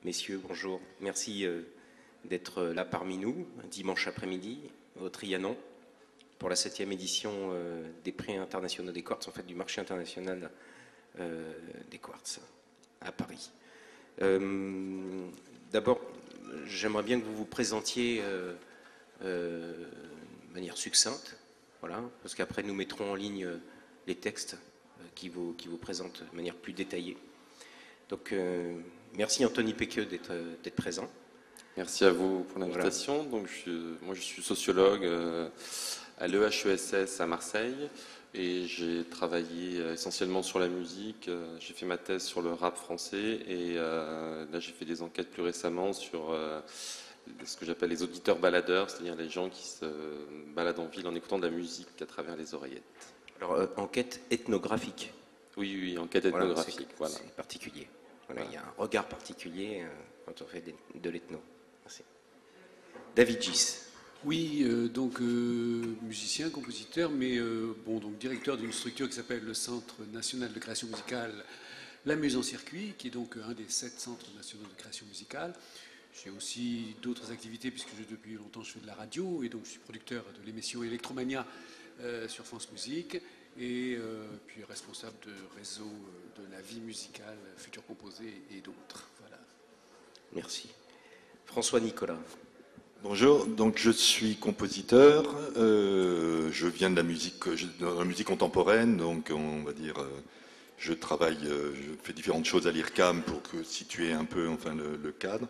messieurs, bonjour. Merci d'être là parmi nous, un dimanche après-midi, au Trianon, pour la 7e édition des prix internationaux des quartz, en fait du marché international des quartz à Paris. D'abord, j'aimerais bien que vous vous présentiez de manière succincte, voilà, parce qu'après nous mettrons en ligne les textes qui vous présentent de manière plus détaillée. Donc, merci Anthony Péqueux d'être présent. Merci à vous pour l'invitation. Voilà. Donc, moi, je suis sociologue à l'EHESS à Marseille et j'ai travaillé essentiellement sur la musique. J'ai fait ma thèse sur le rap français et là, j'ai fait des enquêtes plus récemment sur ce que j'appelle les auditeurs baladeurs, c'est-à-dire les gens qui se baladent en ville en écoutant de la musique à travers les oreillettes. Alors, enquête ethnographique. Oui, enquête ethnographique. Voilà, c'est particulier. Voilà, il y a un regard particulier quand on fait de l'ethno. Merci. David Gis. Oui, donc musicien, compositeur, mais donc directeur d'une structure qui s'appelle le Centre national de création musicale, la Muse en circuit, qui est donc un des 7 centres nationaux de création musicale. J'ai aussi d'autres activités puisque depuis longtemps je fais de la radio et donc je suis producteur de l'émission Electromania sur France Musique et puis responsable de réseau de la vie musicale, Futur Composé et d'autres. Voilà. Merci. François Nicolas. Bonjour, donc je suis compositeur, je viens de la musique contemporaine, donc on va dire, je fais différentes choses à l'IRCAM pour situer un peu le cadre.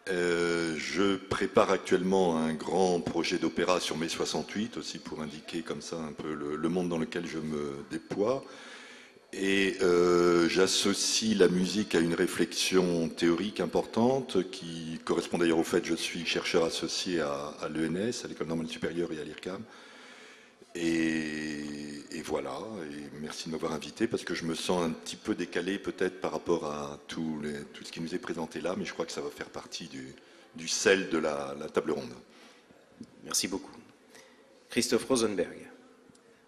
Je prépare actuellement un grand projet d'opéra sur mai 68, aussi pour indiquer comme ça un peu le monde dans lequel je me déploie. Et j'associe la musique à une réflexion théorique importante qui correspond d'ailleurs au fait que je suis chercheur associé à l'ENS, à l'École normale supérieure et à l'IRCAM. Et voilà, et merci de m'avoir invité parce que je me sens un petit peu décalé peut-être par rapport à tout ce qui nous est présenté là, mais je crois que ça va faire partie du sel de la table ronde. Merci beaucoup. Christophe Rosenberg.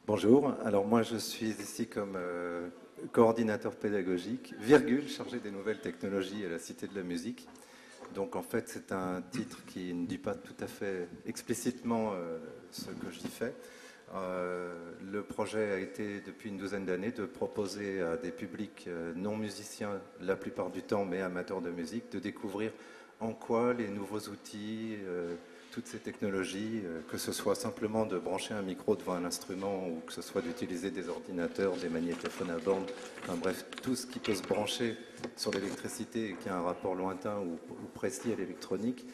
Bonjour, alors moi je suis ici comme coordinateur pédagogique, chargé des nouvelles technologies à la Cité de la Musique. Donc en fait c'est un titre qui ne dit pas tout à fait explicitement ce que j'y fais. Le projet a été depuis une douzaine d'années de proposer à des publics non musiciens la plupart du temps mais amateurs de musique de découvrir en quoi les nouveaux outils, toutes ces technologies, que ce soit simplement de brancher un micro devant un instrument ou que ce soit d'utiliser des ordinateurs, des magnétophones à bande, enfin bref, tout ce qui peut se brancher sur l'électricité et qui a un rapport lointain ou précis à l'électronique,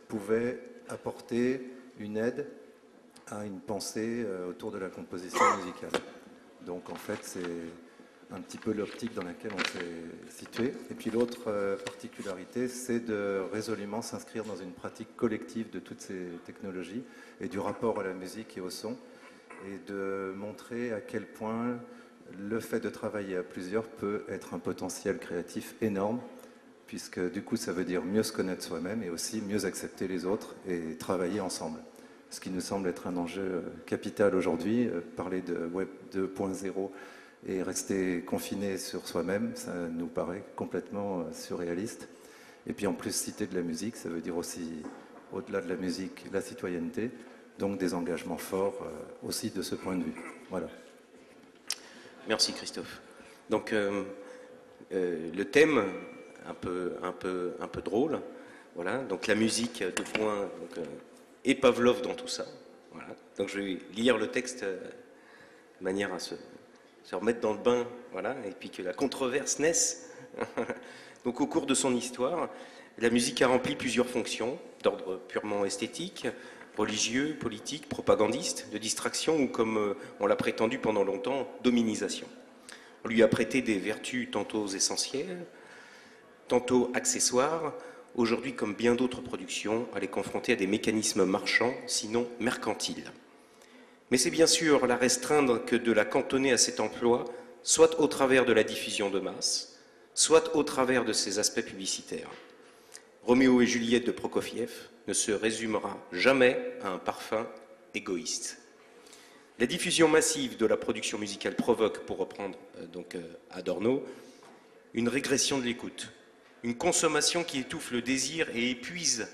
pouvait apporter une aide à une pensée autour de la composition musicale. Donc en fait, c'est un petit peu l'optique dans laquelle on s'est situé. Et puis l'autre particularité, c'est de résolument s'inscrire dans une pratique collective de toutes ces technologies et du rapport à la musique et au son, et de montrer à quel point le fait de travailler à plusieurs peut être un potentiel créatif énorme, puisque du coup ça veut dire mieux se connaître soi-même et aussi mieux accepter les autres et travailler ensemble. Ce qui nous semble être un enjeu capital aujourd'hui. Parler de Web 2.0 et rester confiné sur soi-même, ça nous paraît complètement surréaliste. Et puis en plus, citer de la musique, ça veut dire aussi, au-delà de la musique, la citoyenneté, donc des engagements forts aussi de ce point de vue. Voilà. Merci Christophe. Donc le thème, un peu drôle, voilà, donc la musique, deux points, donc, et Pavlov dans tout ça. Voilà. Donc je vais lire le texte de manière à se remettre dans le bain, voilà, et puis que la controverse naisse. Donc au cours de son histoire, la musique a rempli plusieurs fonctions d'ordre purement esthétique, religieux, politique, propagandiste, de distraction ou, comme on l'a prétendu pendant longtemps, d'hominisation. On lui a prêté des vertus tantôt essentielles, tantôt accessoires. Aujourd'hui, comme bien d'autres productions, elle est confrontée à des mécanismes marchands, sinon mercantiles. Mais c'est bien sûr la restreindre que de la cantonner à cet emploi, soit au travers de la diffusion de masse, soit au travers de ses aspects publicitaires. Roméo et Juliette de Prokofiev ne se résumera jamais à un parfum égoïste. La diffusion massive de la production musicale provoque, pour reprendre donc Adorno, une régression de l'écoute, une consommation qui étouffe le désir et épuise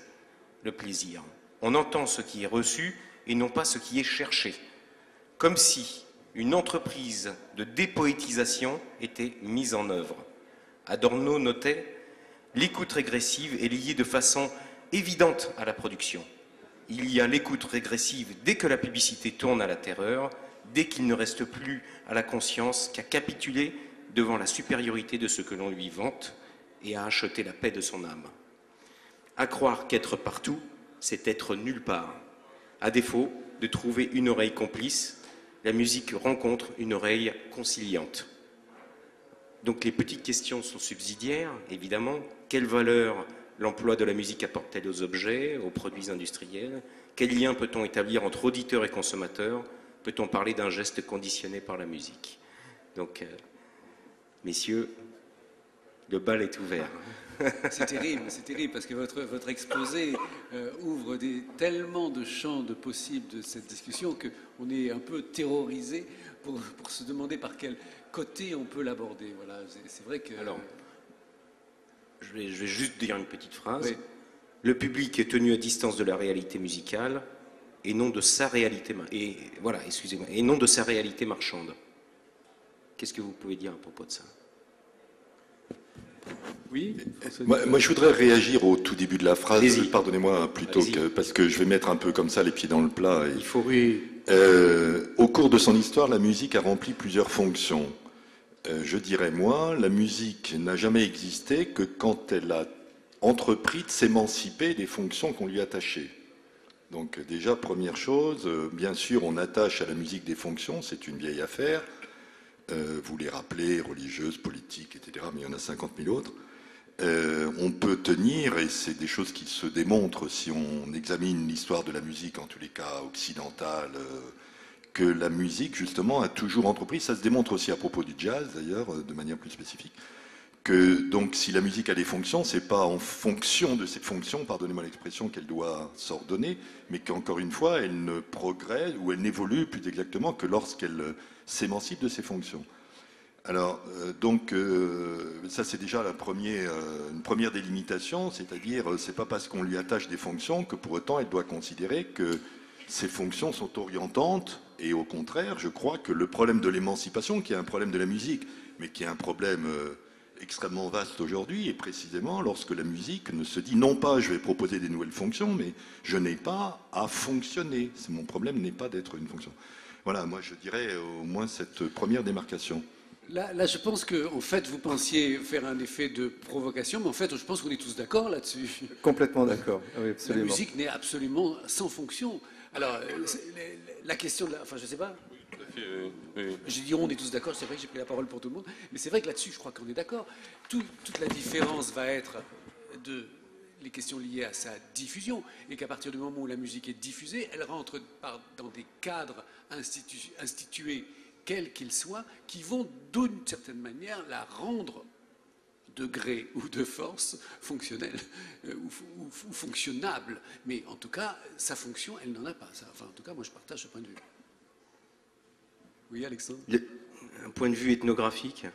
le plaisir. On entend ce qui est reçu et non pas ce qui est cherché. Comme si une entreprise de dépoétisation était mise en œuvre. Adorno notait « L'écoute régressive est liée de façon évidente à la production. Il y a l'écoute régressive dès que la publicité tourne à la terreur, dès qu'il ne reste plus à la conscience qu'à capituler devant la supériorité de ce que l'on lui vante et à acheter la paix de son âme. À croire qu'être partout, c'est être nulle part. À défaut de trouver une oreille complice, la musique rencontre une oreille conciliante. » Donc les petites questions sont subsidiaires, évidemment. Quelle valeur l'emploi de la musique apporte-t-elle aux objets, aux produits industriels? Quel lien peut-on établir entre auditeur et consommateur? Peut-on parler d'un geste conditionné par la musique? Donc, messieurs, le bal est ouvert. C'est terrible, parce que votre exposé ouvre tellement de champs de possibles de cette discussion qu'on est un peu terrorisé pour se demander par quel côté on peut l'aborder. Voilà, c'est vrai que... Alors, je vais juste dire une petite phrase. Oui. Le public est tenu à distance de la réalité musicale et non de sa réalité, et non de sa réalité marchande. Qu'est-ce que vous pouvez dire à propos de ça? Oui. Moi, je voudrais réagir au tout début de la phrase. Pardonnez-moi, parce que je vais mettre un peu comme ça les pieds dans le plat. Il faut... Au cours de son histoire, la musique a rempli plusieurs fonctions. Je dirais, moi, la musique n'a jamais existé que quand elle a entrepris de s'émanciper des fonctions qu'on lui attachait. Donc déjà, première chose, bien sûr, on attache à la musique des fonctions, c'est une vieille affaire. Vous les rappelez, religieuses, politiques, etc., mais il y en a 50 000 autres. On peut tenir, et c'est des choses qui se démontrent si on examine l'histoire de la musique, en tous les cas occidentale, que la musique, justement, a toujours entrepris. Ça se démontre aussi à propos du jazz, d'ailleurs, de manière plus spécifique. Que, donc, si la musique a des fonctions, c'est pas en fonction de ces fonctions, pardonnez-moi l'expression, qu'elle doit s'ordonner, mais qu'encore une fois, elle ne progresse, ou elle n'évolue plus exactement que lorsqu'elle s'émancipe de ses fonctions. Alors, ça c'est déjà une première délimitation, c'est-à-dire, c'est pas parce qu'on lui attache des fonctions que pour autant elle doit considérer que ces fonctions sont orientantes, et au contraire, je crois que le problème de l'émancipation, qui est un problème de la musique, mais qui est un problème extrêmement vaste aujourd'hui, est précisément lorsque la musique ne se dit non pas je vais proposer des nouvelles fonctions, mais je n'ai pas à fonctionner. Mon problème n'est pas d'être une fonction. Voilà, moi je dirais au moins cette première démarcation. Là, je pense que, en fait, vous pensiez faire un effet de provocation, mais en fait, je pense qu'on est tous d'accord là-dessus. Complètement d'accord. Oui, absolument. La musique n'est absolument sans fonction. Alors, la question de la... Enfin, je ne sais pas. Oui. J'ai dit on est tous d'accord, c'est vrai que j'ai pris la parole pour tout le monde, mais c'est vrai que là-dessus, je crois qu'on est d'accord. Toute la différence va être les questions liées à sa diffusion, et qu'à partir du moment où la musique est diffusée, elle rentre dans des cadres institués, quels qu'ils soient, qui vont d'une certaine manière la rendre de gré ou de force fonctionnelle ou fonctionnable. Mais en tout cas, sa fonction, elle n'en a pas. Enfin, en tout cas, moi, je partage ce point de vue. Oui, Alexandre? Un point de vue ethnographique?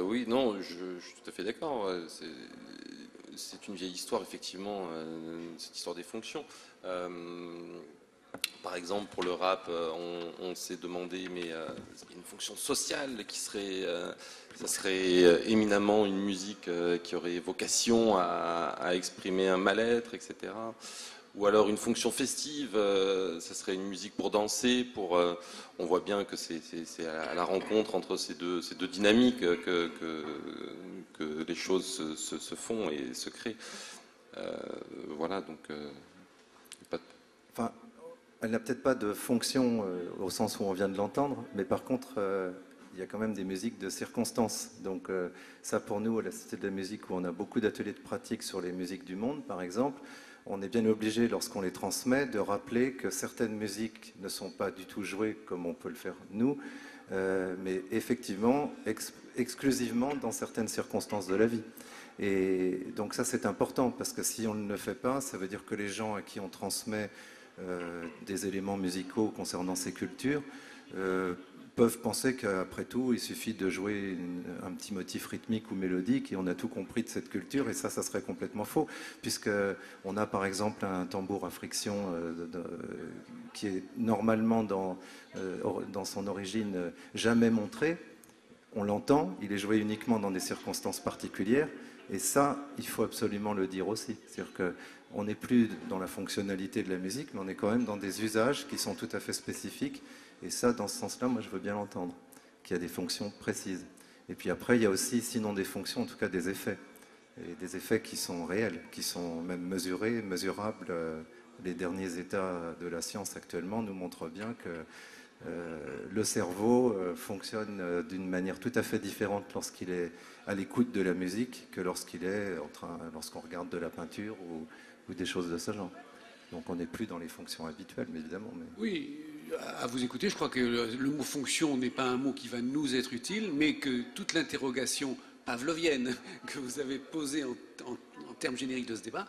Oui, non, je suis tout à fait d'accord. C'est une vieille histoire, effectivement, cette histoire des fonctions. Par exemple, pour le rap, on s'est demandé, mais une fonction sociale qui serait, ça serait éminemment une musique qui aurait vocation à exprimer un mal-être, etc. Ou alors une fonction festive, ça serait une musique pour danser. On voit bien que c'est à la rencontre entre ces deux dynamiques que les choses se font et se créent. Voilà, donc... Enfin, elle n'a peut-être pas de fonction au sens où on vient de l'entendre, mais par contre, il y a quand même des musiques de circonstance. Donc ça, pour nous, à la Cité de la musique, où on a beaucoup d'ateliers de pratique sur les musiques du monde, par exemple, on est bien obligé, lorsqu'on les transmet, de rappeler que certaines musiques ne sont pas du tout jouées comme on peut le faire nous, mais effectivement, exclusivement dans certaines circonstances de la vie. Et donc ça, c'est important, parce que si on ne le fait pas, ça veut dire que les gens à qui on transmet des éléments musicaux concernant ces cultures peuvent penser qu'après tout, il suffit de jouer un petit motif rythmique ou mélodique et on a tout compris de cette culture, et ça serait complètement faux, puisqu'on a par exemple un tambour à friction qui est normalement dans son origine jamais montré. On l'entend, il est joué uniquement dans des circonstances particulières, et ça, il faut absolument le dire aussi. C'est-à-dire qu'on n'est plus dans la fonctionnalité de la musique, mais on est quand même dans des usages qui sont tout à fait spécifiques. Et ça, dans ce sens-là, moi, je veux bien l'entendre, qu'il y a des fonctions précises. Et puis après, il y a aussi, sinon des fonctions, en tout cas des effets. Et des effets qui sont réels, qui sont même mesurés, mesurables. Les derniers états de la science actuellement nous montrent bien que le cerveau fonctionne d'une manière tout à fait différente lorsqu'il est à l'écoute de la musique que lorsqu'on regarde de la peinture ou des choses de ce genre. Donc on n'est plus dans les fonctions habituelles, mais évidemment. Oui, à vous écouter, je crois que le mot fonction n'est pas un mot qui va nous être utile, mais que toute l'interrogation pavlovienne que vous avez posée en termes génériques de ce débat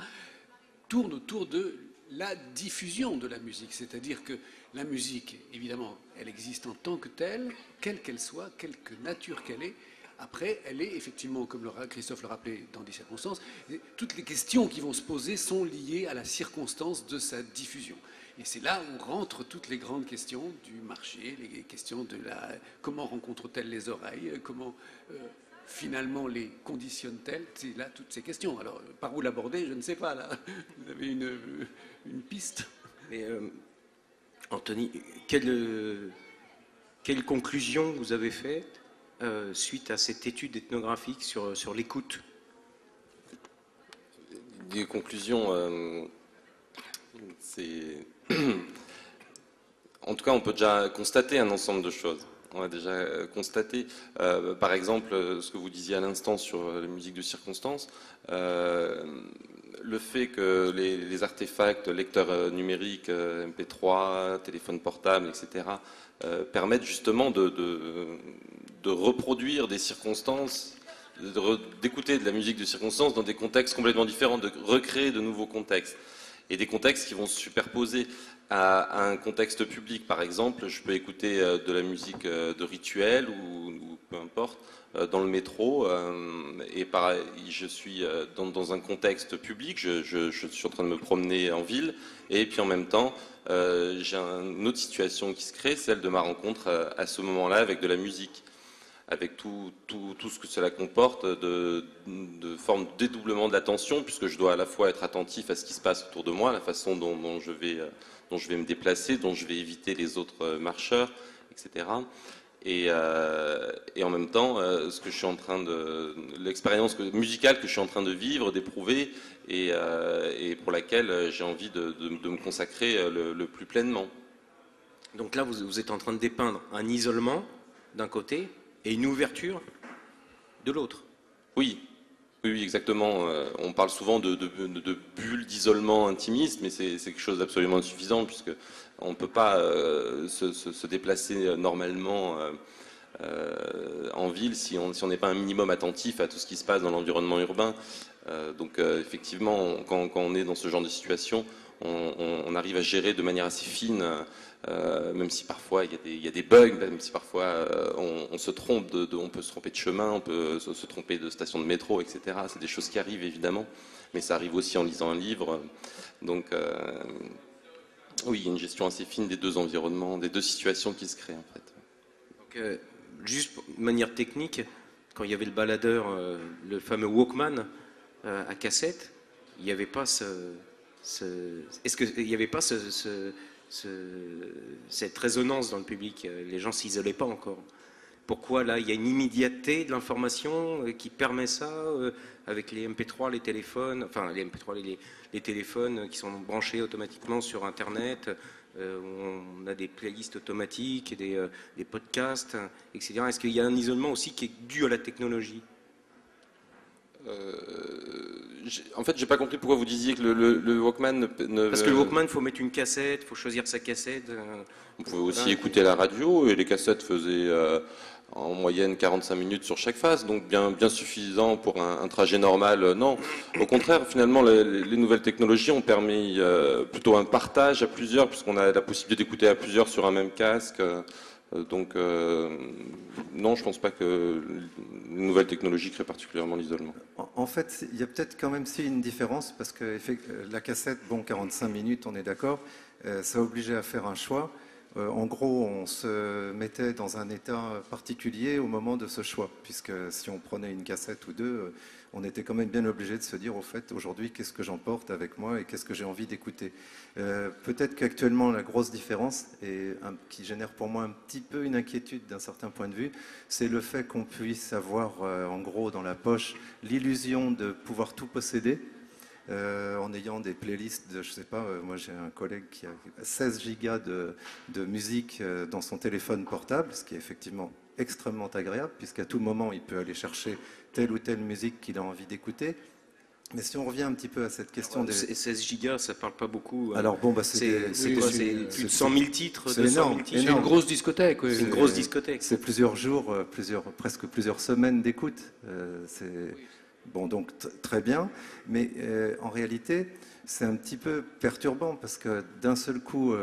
tourne autour de la diffusion de la musique. C'est-à-dire que la musique, évidemment, elle existe en tant que telle, quelle qu'elle soit, quelque nature qu'elle est. Après, elle est effectivement, comme Christophe le rappelait, dans des circonstances. Toutes les questions qui vont se poser sont liées à la circonstance de sa diffusion. Et c'est là où rentrent toutes les grandes questions du marché, les questions de comment rencontre-t-elle les oreilles, comment finalement les conditionne-t-elle. C'est là toutes ces questions. Alors, par où l'aborder, je ne sais pas. Là, vous avez une piste. Mais, Anthony, quelle conclusion vous avez faite suite à cette étude ethnographique sur l'écoute? Des conclusions, c'est... En tout cas, on peut déjà constater un ensemble de choses. On a déjà constaté, par exemple, ce que vous disiez à l'instant sur la musique de circonstance, le fait que les artefacts, lecteurs numériques, MP3, téléphone portable, etc., permettent justement de reproduire des circonstances, d'écouter de la musique de circonstance dans des contextes complètement différents, de recréer de nouveaux contextes. Et des contextes qui vont se superposer à un contexte public. Par exemple, je peux écouter de la musique de rituel ou peu importe, dans le métro, et pareil, je suis dans un contexte public, je suis en train de me promener en ville, et puis en même temps, j'ai une autre situation qui se crée, celle de ma rencontre à ce moment-là avec de la musique, avec tout ce que cela comporte de forme de dédoublement de l'attention, puisque je dois à la fois être attentif à ce qui se passe autour de moi, la façon dont je vais me déplacer, dont je vais éviter les autres marcheurs, etc. Et en même temps, ce que je suis en train l'expérience musicale que je suis en train de vivre, d'éprouver, et pour laquelle j'ai envie de me consacrer le plus pleinement. Donc là, vous êtes en train de dépeindre un isolement d'un côté et une ouverture de l'autre. Oui, exactement. On parle souvent de bulles d'isolement intimiste, mais c'est quelque chose d'absolument insuffisant, puisque on ne peut pas se déplacer normalement en ville si on n'est pas un minimum attentif à tout ce qui se passe dans l'environnement urbain. Donc effectivement, quand on est dans ce genre de situation, on arrive à gérer de manière assez fine, même si parfois il y a des bugs, même si parfois on se trompe, on peut se tromper de chemin, on peut se tromper de station de métro, etc. C'est des choses qui arrivent évidemment, mais ça arrive aussi en lisant un livre. Donc oui, il y a une gestion assez fine des deux environnements, des deux situations qui se créent en fait. Donc, juste de manière technique, quand il y avait le baladeur, le fameux Walkman à cassette, il n'y avait pas est-ce qu'il n'y avait pas cette résonance dans le public? Les gens ne s'isolaient pas encore. Pourquoi là, il y a une immédiateté de l'information qui permet ça avec les MP3, les téléphones, enfin les MP3, les téléphones qui sont branchés automatiquement sur Internet, on a des playlists automatiques, des podcasts, etc. Est-ce qu'il y a un isolement aussi qui est dû à la technologie? En fait, j'ai pas compris pourquoi vous disiez que le Walkman ne... Parce que le Walkman, il faut mettre une cassette, il faut choisir sa cassette. On pouvait aussi écouter la radio, et les cassettes faisaient en moyenne 45 minutes sur chaque face, donc bien suffisant pour un trajet normal. Non, au contraire, finalement, les nouvelles technologies ont permis plutôt un partage à plusieurs, puisqu'on a la possibilité d'écouter à plusieurs sur un même casque. Donc, non, je ne pense pas que les nouvelles technologies créent particulièrement l'isolement. En fait, il y a peut-être quand même si une différence, parce que la cassette, bon, 45 minutes, on est d'accord, ça obligeait à faire un choix. En gros, on se mettait dans un état particulier au moment de ce choix, puisque si on prenait une cassette ou deux, on était quand même bien obligé de se dire, au fait, aujourd'hui, qu'est-ce que j'emporte avec moi et qu'est-ce que j'ai envie d'écouter. Peut-être qu'actuellement, la grosse différence, et qui génère pour moi un petit peu une inquiétude d'un certain point de vue, c'est le fait qu'on puisse avoir, en gros, dans la poche, l'illusion de pouvoir tout posséder. En ayant des playlists de, je sais pas, moi j'ai un collègue qui a 16 gigas de musique dans son téléphone portable, ce qui est effectivement extrêmement agréable, puisqu'à tout moment il peut aller chercher telle ou telle musique qu'il a envie d'écouter. Mais si on revient un petit peu à cette question des... 16 gigas, ça parle pas beaucoup. Alors bon, bah c'est plus de 100 000 titres, c'est 200 000 énorme, titres. C'est une grosse discothèque. C'est une grosse discothèque. C'est plusieurs jours, presque plusieurs semaines d'écoute. Bon, donc très bien, mais en réalité, c'est un petit peu perturbant parce que d'un seul coup,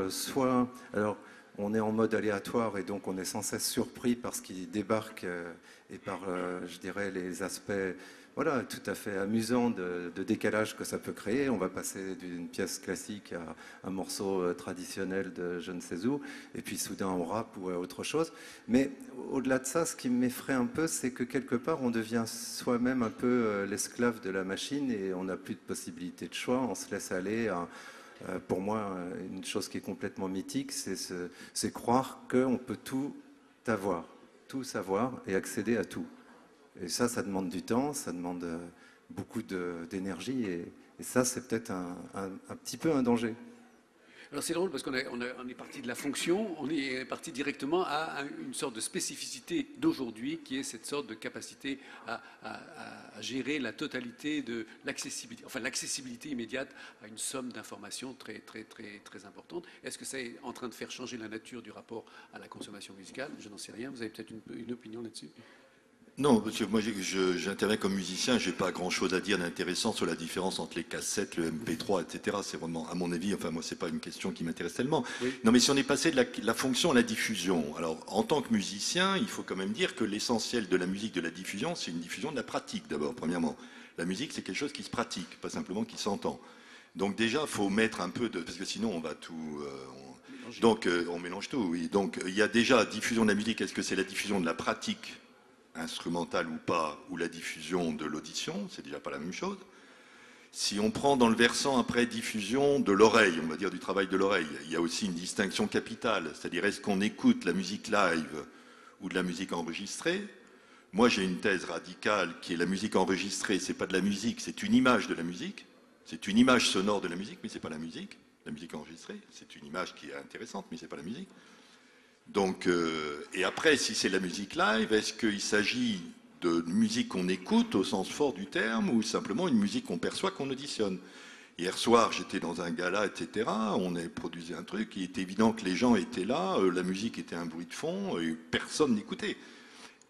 alors on est en mode aléatoire et donc on est sans cesse surpris par ce qui débarque et par, je dirais, les aspects, voilà, tout à fait amusants de décalage que ça peut créer. On va passer d'une pièce classique à un morceau traditionnel de je ne sais où, et puis soudain on rap ou à autre chose. Mais au-delà de ça, ce qui m'effraie un peu, c'est que quelque part on devient soi-même un peu l'esclave de la machine et on n'a plus de possibilité de choix, on se laisse aller à... Pour moi, une chose qui est complètement mythique, c'est croire qu'on peut tout avoir, tout savoir et accéder à tout. Et ça demande du temps, ça demande beaucoup d'énergie, et ça, c'est peut-être un petit peu un danger. Alors c'est drôle parce qu'on est parti de la fonction, on est parti directement à une sorte de spécificité d'aujourd'hui qui est cette sorte de capacité à gérer la totalité de l'accessibilité, enfin l'accessibilité immédiate à une somme d'informations très, très, très, très importante. Est-ce que c'est en train de faire changer la nature du rapport à la consommation musicale? Je n'en sais rien. Vous avez peut-être une opinion là-dessus? Non, parce que moi j'interviens comme musicien, j'ai pas grand-chose à dire d'intéressant sur la différence entre les cassettes, le MP3, etc. C'est vraiment, à mon avis, enfin moi c'est pas une question qui m'intéresse tellement. Oui. Non, mais si on est passé de la fonction à la diffusion, alors en tant que musicien, il faut quand même dire que l'essentiel de la musique, de la diffusion, c'est une diffusion de la pratique d'abord, premièrement. La musique, c'est quelque chose qui se pratique, pas simplement qui s'entend. Donc déjà, il faut mettre un peu de... Parce que sinon, on va tout... Donc on mélange tout, oui. Donc il y a déjà diffusion de la musique, est-ce que c'est la diffusion de la pratique instrumentale ou pas, ou la diffusion de l'audition, c'est déjà pas la même chose. Si on prend dans le versant après diffusion de l'oreille, on va dire du travail de l'oreille, il y a aussi une distinction capitale, c'est-à-dire est-ce qu'on écoute la musique live ou de la musique enregistrée? Moi j'ai une thèse radicale qui est la musique enregistrée, c'est pas de la musique, c'est une image de la musique, c'est une image sonore de la musique, mais c'est pas la musique enregistrée, c'est une image qui est intéressante, mais c'est pas la musique. Donc, et après, si c'est la musique live, est-ce qu'il s'agit de musique qu'on écoute au sens fort du terme ou simplement une musique qu'on perçoit, qu'on auditionne? Hier soir, j'étais dans un gala, etc. On a produit un truc. Il était évident que les gens étaient là, la musique était un bruit de fond et personne n'écoutait.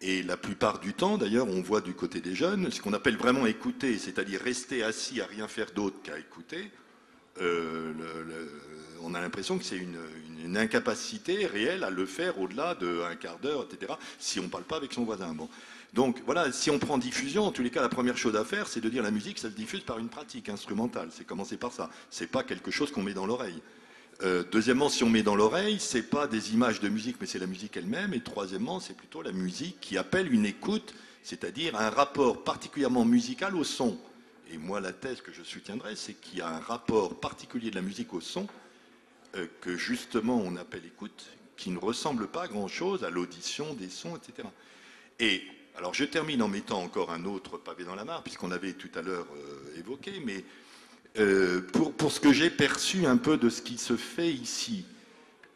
Et la plupart du temps, d'ailleurs, on voit du côté des jeunes, ce qu'on appelle vraiment écouter, c'est-à-dire rester assis à rien faire d'autre qu'à écouter. On a l'impression que c'est une incapacité réelle à le faire au-delà d'un quart d'heure, etc., si on ne parle pas avec son voisin. Bon. Donc voilà, si on prend diffusion, en tous les cas, la première chose à faire, c'est de dire la musique, ça se diffuse par une pratique instrumentale. C'est commencer par ça. C'est pas quelque chose qu'on met dans l'oreille. Deuxièmement, si on met dans l'oreille, c'est pas des images de musique, mais c'est la musique elle-même. Et troisièmement, c'est plutôt la musique qui appelle une écoute, c'est-à-dire un rapport particulièrement musical au son. Et moi, la thèse que je soutiendrai, c'est qu'il y a un rapport particulier de la musique au son que justement on appelle écoute, qui ne ressemble pas à grand-chose à l'audition des sons, etc. Et alors je termine en mettant encore un autre pavé dans la mare, puisqu'on avait tout à l'heure évoqué, mais pour ce que j'ai perçu un peu de ce qui se fait ici,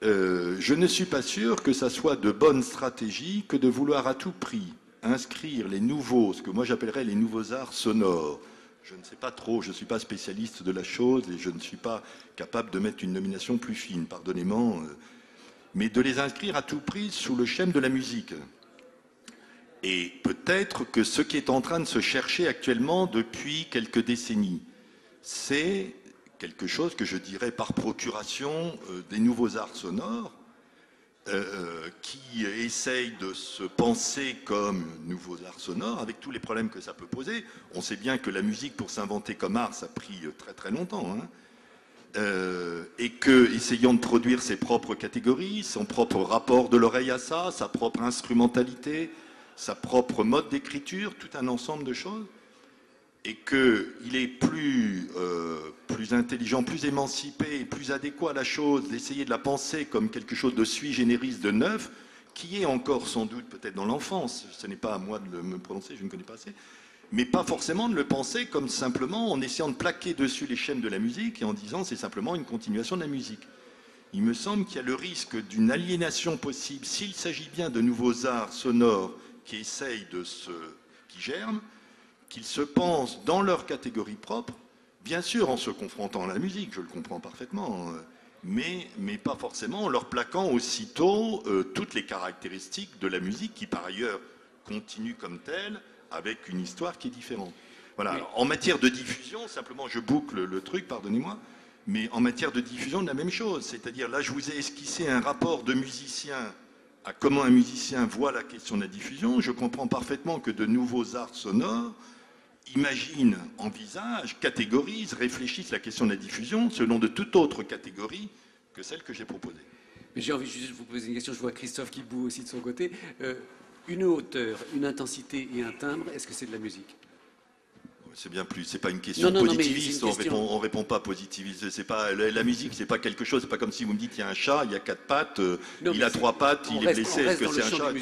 je ne suis pas sûr que ça soit de bonne stratégie que de vouloir à tout prix inscrire les nouveaux, ce que moi j'appellerais les nouveaux arts sonores. Je ne sais pas trop, je ne suis pas spécialiste de la chose et je ne suis pas capable de mettre une nomination plus fine, pardonnez-moi, mais de les inscrire à tout prix sous le schème de la musique. Et peut-être que ce qui est en train de se chercher actuellement depuis quelques décennies, c'est quelque chose que je dirais par procuration des nouveaux arts sonores, qui essayent de se penser comme nouveaux arts sonores, avec tous les problèmes que ça peut poser. On sait bien que la musique, pour s'inventer comme art, ça a pris très très longtemps. Hein. Et que, essayant de produire ses propres catégories, son propre rapport de l'oreille à ça, sa propre instrumentalité, sa propre mode d'écriture, tout un ensemble de choses, et qu'il est plus intelligent, plus émancipé, plus adéquat à la chose, d'essayer de la penser comme quelque chose de sui generis, de neuf, qui est encore sans doute peut-être dans l'enfance, ce n'est pas à moi de me prononcer, je ne connais pas assez, mais pas forcément de le penser comme simplement en essayant de plaquer dessus les chaînes de la musique et en disant c'est simplement une continuation de la musique. Il me semble qu'il y a le risque d'une aliénation possible s'il s'agit bien de nouveaux arts sonores qui essayent qui germent, qu'ils se pensent dans leur catégorie propre, bien sûr en se confrontant à la musique, je le comprends parfaitement, mais pas forcément en leur plaquant aussitôt toutes les caractéristiques de la musique qui par ailleurs continue comme telle, avec une histoire qui est différente. Voilà. Alors, en matière de diffusion, simplement je boucle le truc, pardonnez-moi, mais en matière de diffusion, la même chose. C'est-à-dire, là, je vous ai esquissé un rapport de musicien à comment un musicien voit la question de la diffusion. Je comprends parfaitement que de nouveaux arts sonores imaginent, envisagent, catégorisent, réfléchissent la question de la diffusion selon de toute autre catégorie que celle que j'ai proposée. Mais j'ai envie juste de vous poser une question. Je vois Christophe qui boue aussi de son côté. Une hauteur, une intensité et un timbre, est-ce que c'est de la musique? C'est bien plus, c'est pas une question positiviste, on répond pas positiviste, c'est pas, la musique c'est pas quelque chose, c'est pas comme si vous me dites il y a un chat, il y a 4 pattes, il a 3 pattes, il est blessé, est-ce que c'est un chat?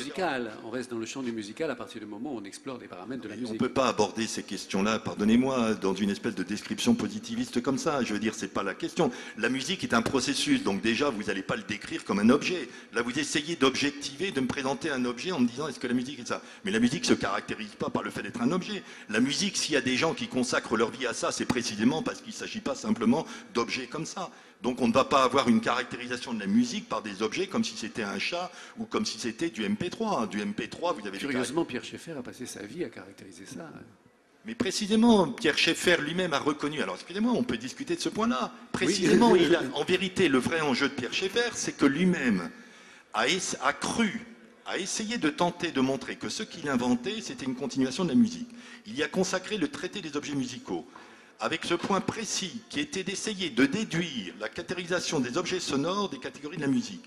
On reste dans le champ du musical à partir du moment où on explore les paramètres de la musique. On ne peut pas aborder ces questions-là, pardonnez-moi, dans une espèce de description positiviste comme ça, je veux dire, c'est pas la question. La musique est un processus, donc déjà vous n'allez pas le décrire comme un objet. Là vous essayez d'objectiver, de me présenter un objet en me disant est-ce que la musique est ça? Mais la musique se caractérise pas par le fait d'être un objet. La musique, s'il y a des gens qui consacrent leur vie à ça, c'est précisément parce qu'il ne s'agit pas simplement d'objets comme ça. Donc on ne va pas avoir une caractérisation de la musique par des objets comme si c'était un chat ou comme si c'était du MP3. Du MP3, vous avez... Curieusement, Pierre Schaeffer a passé sa vie à caractériser ça. Mais précisément, Pierre Schaeffer lui-même a reconnu, alors excusez-moi, on peut discuter de ce point-là, précisément, oui. En vérité, le vrai enjeu de Pierre Schaeffer, c'est que lui-même a essayé de tenter de montrer que ce qu'il inventait, c'était une continuation de la musique. Il y a consacré le traité des objets musicaux, avec ce point précis qui était d'essayer de déduire la catégorisation des objets sonores des catégories de la musique.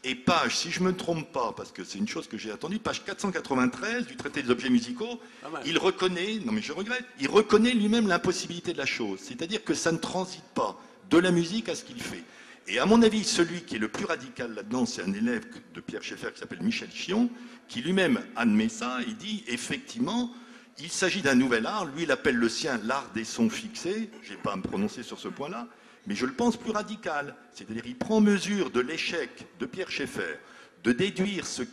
Et page, si je ne me trompe pas, parce que c'est une chose que j'ai attendue, page 493 du traité des objets musicaux, il reconnaît, non mais je regrette, il reconnaît lui-même l'impossibilité de la chose, c'est-à-dire que ça ne transite pas de la musique à ce qu'il fait. Et à mon avis, celui qui est le plus radical là-dedans, c'est un élève de Pierre Schaeffer qui s'appelle Michel Chion, qui lui-même admet ça et dit, effectivement, il s'agit d'un nouvel art, lui il appelle le sien l'art des sons fixés, je ne vais pas me prononcer sur ce point-là, mais je le pense plus radical, c'est-à-dire il prend mesure de l'échec de Pierre Schaeffer, de déduire ce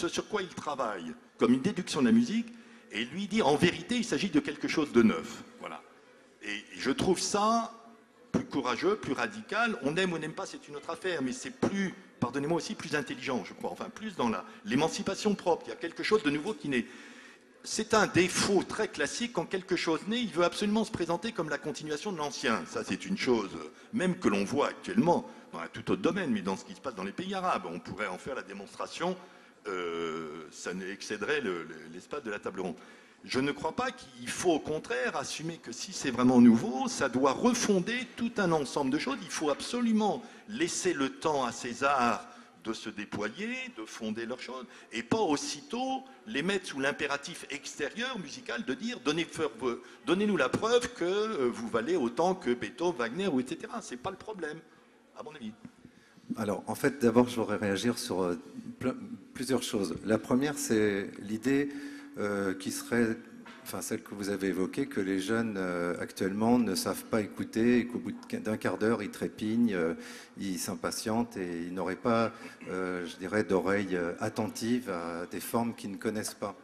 sur quoi il travaille comme une déduction de la musique, et lui dit, en vérité, il s'agit de quelque chose de neuf. Voilà. Et je trouve ça plus courageux, plus radical. On aime ou n'aime pas, c'est une autre affaire, mais c'est plus, pardonnez-moi aussi, plus intelligent, je crois. Enfin, plus dans l'émancipation propre. Il y a quelque chose de nouveau qui naît. C'est un défaut très classique quand quelque chose naît, il veut absolument se présenter comme la continuation de l'ancien. Ça, c'est une chose, même que l'on voit actuellement dans un tout autre domaine, mais dans ce qui se passe dans les pays arabes. On pourrait en faire la démonstration, ça excéderait l'espace de la table ronde. Je ne crois pas qu'il faut au contraire assumer que si c'est vraiment nouveau, ça doit refonder tout un ensemble de choses. Il faut absolument laisser le temps à ces arts de se déployer, de fonder leurs choses, et pas aussitôt les mettre sous l'impératif extérieur musical de dire donnez-nous la preuve que vous valez autant que Beethoven, Wagner, ou etc. C'est pas le problème, à mon avis. Alors, en fait, d'abord, je voudrais réagir sur plusieurs choses. La première, c'est l'idée qui serait, enfin celle que vous avez évoquée, que les jeunes actuellement ne savent pas écouter et qu'au bout d'un quart d'heure, ils trépignent, ils s'impatientent et ils n'auraient pas, je dirais, d'oreille attentive à des formes qu'ils ne connaissent pas.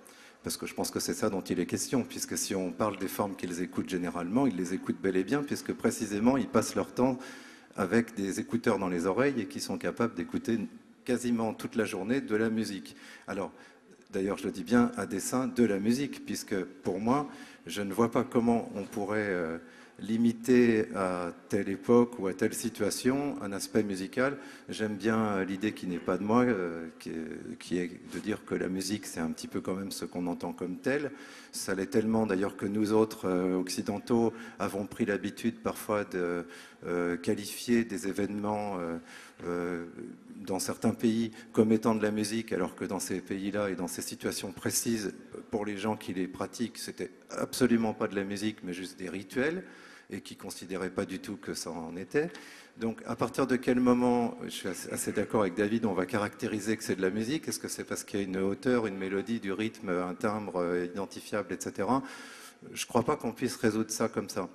Parce que je pense que c'est ça dont il est question, puisque si on parle des formes qu'ils écoutent généralement, ils les écoutent bel et bien, puisque précisément, ils passent leur temps avec des écouteurs dans les oreilles et qui sont capables d'écouter quasiment toute la journée de la musique. Alors, d'ailleurs, je le dis bien à dessein, de la musique, puisque pour moi, je ne vois pas comment on pourrait limiter à telle époque ou à telle situation un aspect musical. J'aime bien l'idée qui n'est pas de moi, qui est de dire que la musique, c'est un petit peu quand même ce qu'on entend comme tel. Ça l'est tellement d'ailleurs que nous autres, occidentaux, avons pris l'habitude parfois de qualifier des événements dans certains pays comme étant de la musique, alors que dans ces pays-là et dans ces situations précises, pour les gens qui les pratiquent, c'était absolument pas de la musique, mais juste des rituels, et qui ne considéraient pas du tout que ça en était. Donc à partir de quel moment, je suis assez d'accord avec David, on va caractériser que c'est de la musique? Est-ce que c'est parce qu'il y a une hauteur, une mélodie, du rythme, un timbre identifiable, etc. Je ne crois pas qu'on puisse résoudre ça comme ça.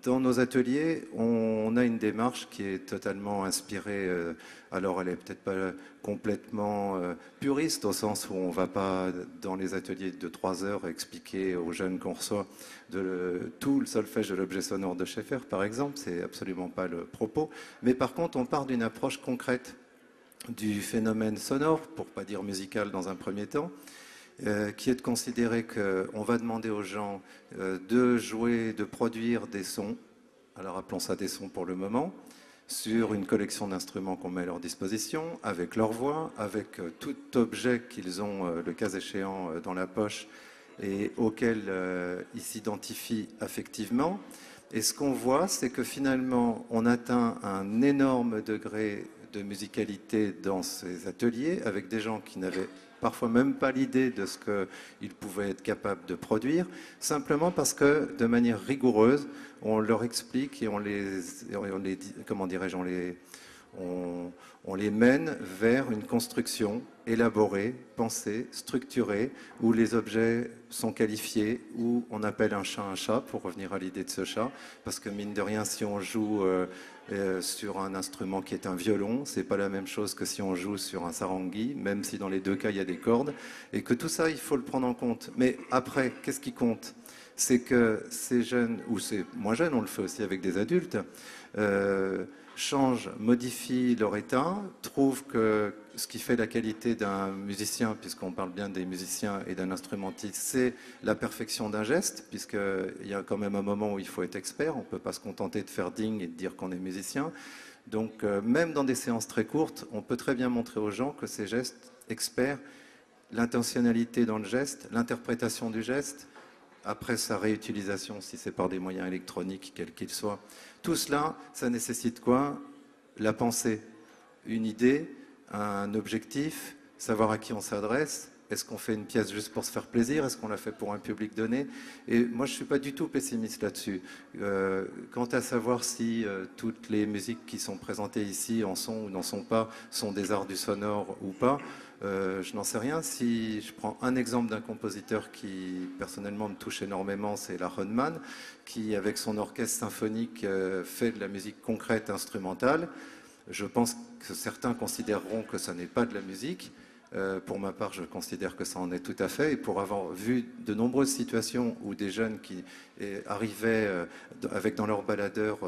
Dans nos ateliers, on a une démarche qui est totalement inspirée. Alors, elle n'est peut-être pas complètement puriste, au sens où on ne va pas, dans les ateliers de 3 heures, expliquer aux jeunes qu'on reçoit tout le solfège de l'objet sonore de Schaeffer, par exemple. C'est absolument pas le propos. Mais par contre, on part d'une approche concrète du phénomène sonore, pour ne pas dire musical dans un premier temps, qui est de considérer qu'on va demander aux gens de jouer, de produire des sons, alors appelons ça des sons pour le moment, sur une collection d'instruments qu'on met à leur disposition, avec leur voix, avec tout objet qu'ils ont, le cas échéant, dans la poche et auquel ils s'identifient affectivement. Et ce qu'on voit, c'est que finalement, on atteint un énorme degré de musicalité dans ces ateliers, avec des gens qui n'avaient parfois même pas l'idée de ce qu'ils pouvaient être capables de produire, simplement parce que, de manière rigoureuse, on leur explique et on les comment dirais-je, on les mène vers une construction élaborée, pensée, structurée, où les objets sont qualifiés, où on appelle un chat, pour revenir à l'idée de ce chat, parce que mine de rien, si on joue sur un instrument qui est un violon, c'est pas la même chose que si on joue sur un sarangi, même si dans les deux cas il y a des cordes, et que tout ça il faut le prendre en compte. Mais après, qu'est-ce qui compte? C'est que ces jeunes, ou ces moins jeunes, on le fait aussi avec des adultes, changent, modifient leur état, trouvent que ce qui fait la qualité d'un musicien, puisqu'on parle bien des musiciens et d'un instrumentiste, c'est la perfection d'un geste, puisqu'il y a quand même un moment où il faut être expert, on ne peut pas se contenter de faire ding et de dire qu'on est musicien. Donc même dans des séances très courtes, on peut très bien montrer aux gens que ces gestes experts, l'intentionnalité dans le geste, l'interprétation du geste, après sa réutilisation, si c'est par des moyens électroniques, quels qu'ils soient. Tout cela, ça nécessite quoi? La pensée, une idée, un objectif, savoir à qui on s'adresse. Est-ce qu'on fait une pièce juste pour se faire plaisir? Est-ce qu'on la fait pour un public donné? Et moi, je ne suis pas du tout pessimiste là-dessus. Quant à savoir si toutes les musiques qui sont présentées ici en sont ou n'en sont pas, sont des arts du sonore ou pas, je n'en sais rien. Si je prends un exemple d'un compositeur qui personnellement me touche énormément, c'est la Hunman, qui avec son orchestre symphonique fait de la musique concrète instrumentale. Je pense que certains considéreront que ça n'est pas de la musique. Pour ma part, je considère que ça en est tout à fait. Et pour avoir vu de nombreuses situations où des jeunes qui arrivaient avec dans leur baladeur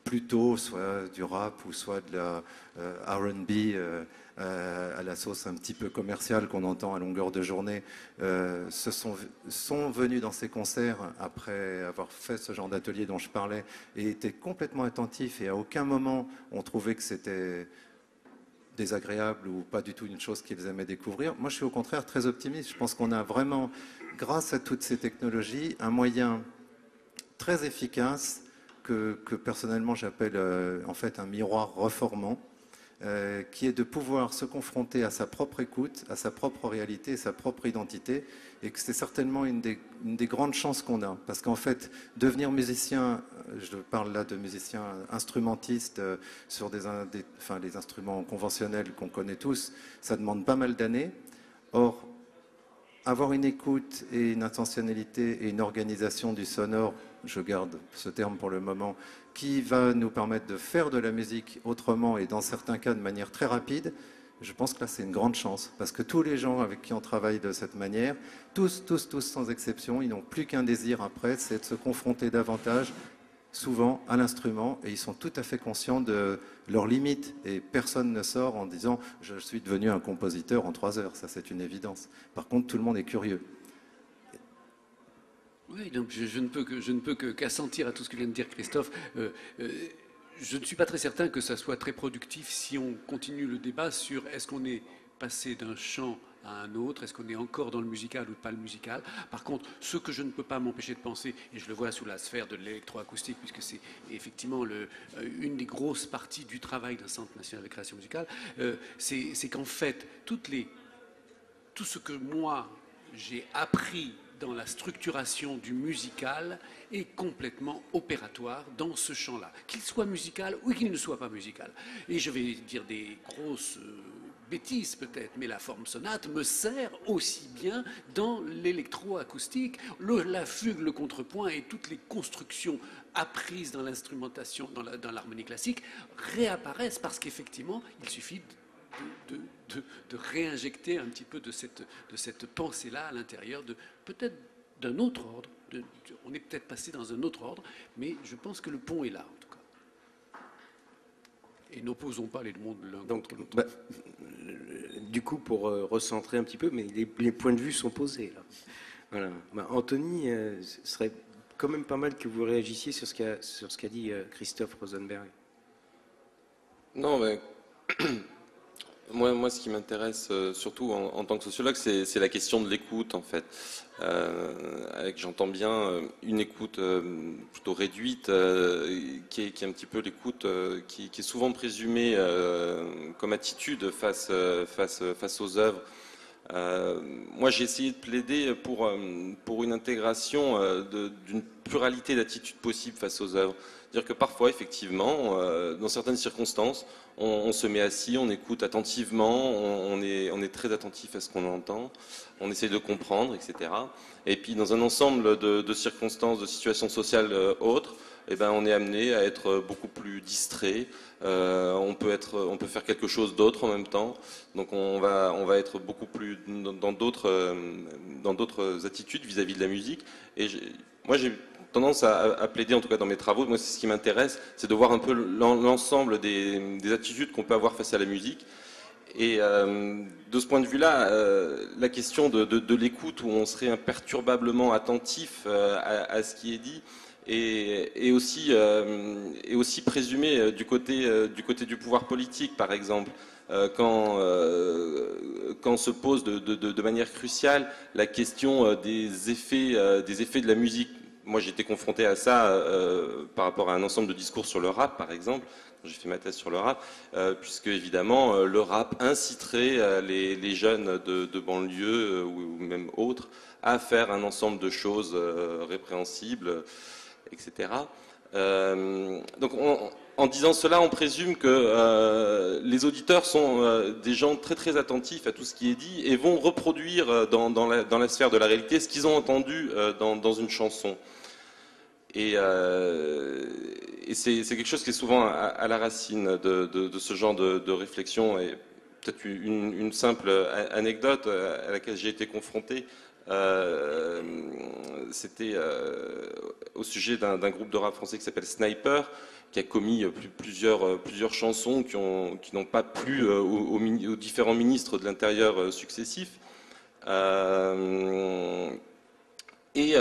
plutôt soit du rap ou soit de la R&B à la sauce un petit peu commerciale qu'on entend à longueur de journée, sont venus dans ces concerts après avoir fait ce genre d'atelier dont je parlais et étaient complètement attentifs et à aucun moment on trouvait que c'était désagréable ou pas du tout une chose qu'ils aimaient découvrir. Moi, je suis au contraire très optimiste. Je pense qu'on a vraiment, grâce à toutes ces technologies, un moyen très efficace que personnellement j'appelle en fait un miroir reformant, qui est de pouvoir se confronter à sa propre écoute, à sa propre réalité, sa propre identité, et que c'est certainement une des grandes chances qu'on a. Parce qu'en fait, devenir musicien, je parle là de musicien instrumentiste sur les instruments conventionnels qu'on connaît tous, ça demande pas mal d'années. Or, avoir une écoute et une intentionnalité et une organisation du sonore, je garde ce terme pour le moment, qui va nous permettre de faire de la musique autrement et dans certains cas de manière très rapide, je pense que là c'est une grande chance. Parce que tous les gens avec qui on travaille de cette manière, tous sans exception, ils n'ont plus qu'un désir après, c'est de se confronter davantage, souvent à l'instrument, et ils sont tout à fait conscients de leurs limites. Et personne ne sort en disant « je suis devenu un compositeur en 3 heures », ça c'est une évidence. Par contre, tout le monde est curieux. Oui, donc je ne peux qu'assentir à tout ce que vient de dire Christophe. Je ne suis pas très certain que ça soit très productif si on continue le débat sur est-ce qu'on est passé d'un chant à un autre, est-ce qu'on est encore dans le musical ou pas le musical. Par contre, ce que je ne peux pas m'empêcher de penser, et je le vois sous la sphère de l'électroacoustique, puisque c'est effectivement une des grosses parties du travail d'un Centre national de création musicale, c'est qu'en fait, tout ce que moi j'ai appris dans la structuration du musical est complètement opératoire dans ce champ-là, qu'il soit musical ou qu'il ne soit pas musical. Et je vais dire des grosses bêtises peut-être, mais la forme sonate me sert aussi bien dans l'électroacoustique. La fugue, le contrepoint et toutes les constructions apprises dans l'instrumentation, dans l'harmonie classique, réapparaissent parce qu'effectivement, il suffit de réinjecter un petit peu de cette pensée-là à l'intérieur de peut-être d'un autre ordre. On est peut-être passé dans un autre ordre, mais je pense que le pont est là, en tout cas. Et n'opposons pas les mondes l'un contre l'autre. Du coup, pour recentrer un petit peu, mais les points de vue sont posés, là. Voilà. Anthony, ce serait quand même pas mal que vous réagissiez sur ce qu'a dit Christophe Rosenberg. Non, mais... Moi, ce qui m'intéresse surtout en tant que sociologue, c'est la question de l'écoute, en fait. J'entends bien une écoute plutôt réduite, qui est un petit peu l'écoute qui est souvent présumée comme attitude face aux œuvres. Moi, j'ai essayé de plaider pour une intégration d'une pluralité d'attitudes possibles face aux œuvres. C'est-à-dire que parfois, effectivement, dans certaines circonstances, on se met assis, on écoute attentivement, on est très attentif à ce qu'on entend, on essaie de comprendre, etc. Et puis, dans un ensemble de circonstances, de situations sociales autres, eh ben, on est amené à être beaucoup plus distrait. On peut faire quelque chose d'autre en même temps. Donc, on va être beaucoup plus dans d'autres attitudes vis-à-vis de la musique. Et moi, j'ai tendance à plaider, en tout cas dans mes travaux, moi c'est ce qui m'intéresse, c'est de voir un peu l'ensemble des attitudes qu'on peut avoir face à la musique. Et de ce point de vue-là, la question de l'écoute, où on serait imperturbablement attentif à ce qui est dit, est aussi présumée du côté du pouvoir politique, par exemple. Quand se pose de manière cruciale la question des effets de la musique. Moi, j'ai été confronté à ça par rapport à un ensemble de discours sur le rap, par exemple. J'ai fait ma thèse sur le rap, puisque évidemment, le rap inciterait les jeunes de banlieue ou même autres à faire un ensemble de choses répréhensibles, etc. Donc, en disant cela, on présume que les auditeurs sont des gens très très attentifs à tout ce qui est dit et vont reproduire dans la sphère de la réalité ce qu'ils ont entendu dans une chanson. Et c'est quelque chose qui est souvent à la racine de ce genre de réflexion. Et peut-être une simple anecdote à laquelle j'ai été confronté. C'était au sujet d'un groupe de rap français qui s'appelle Sniper, qui a commis plusieurs chansons qui n'ont pas plu aux différents ministres de l'Intérieur successifs. Et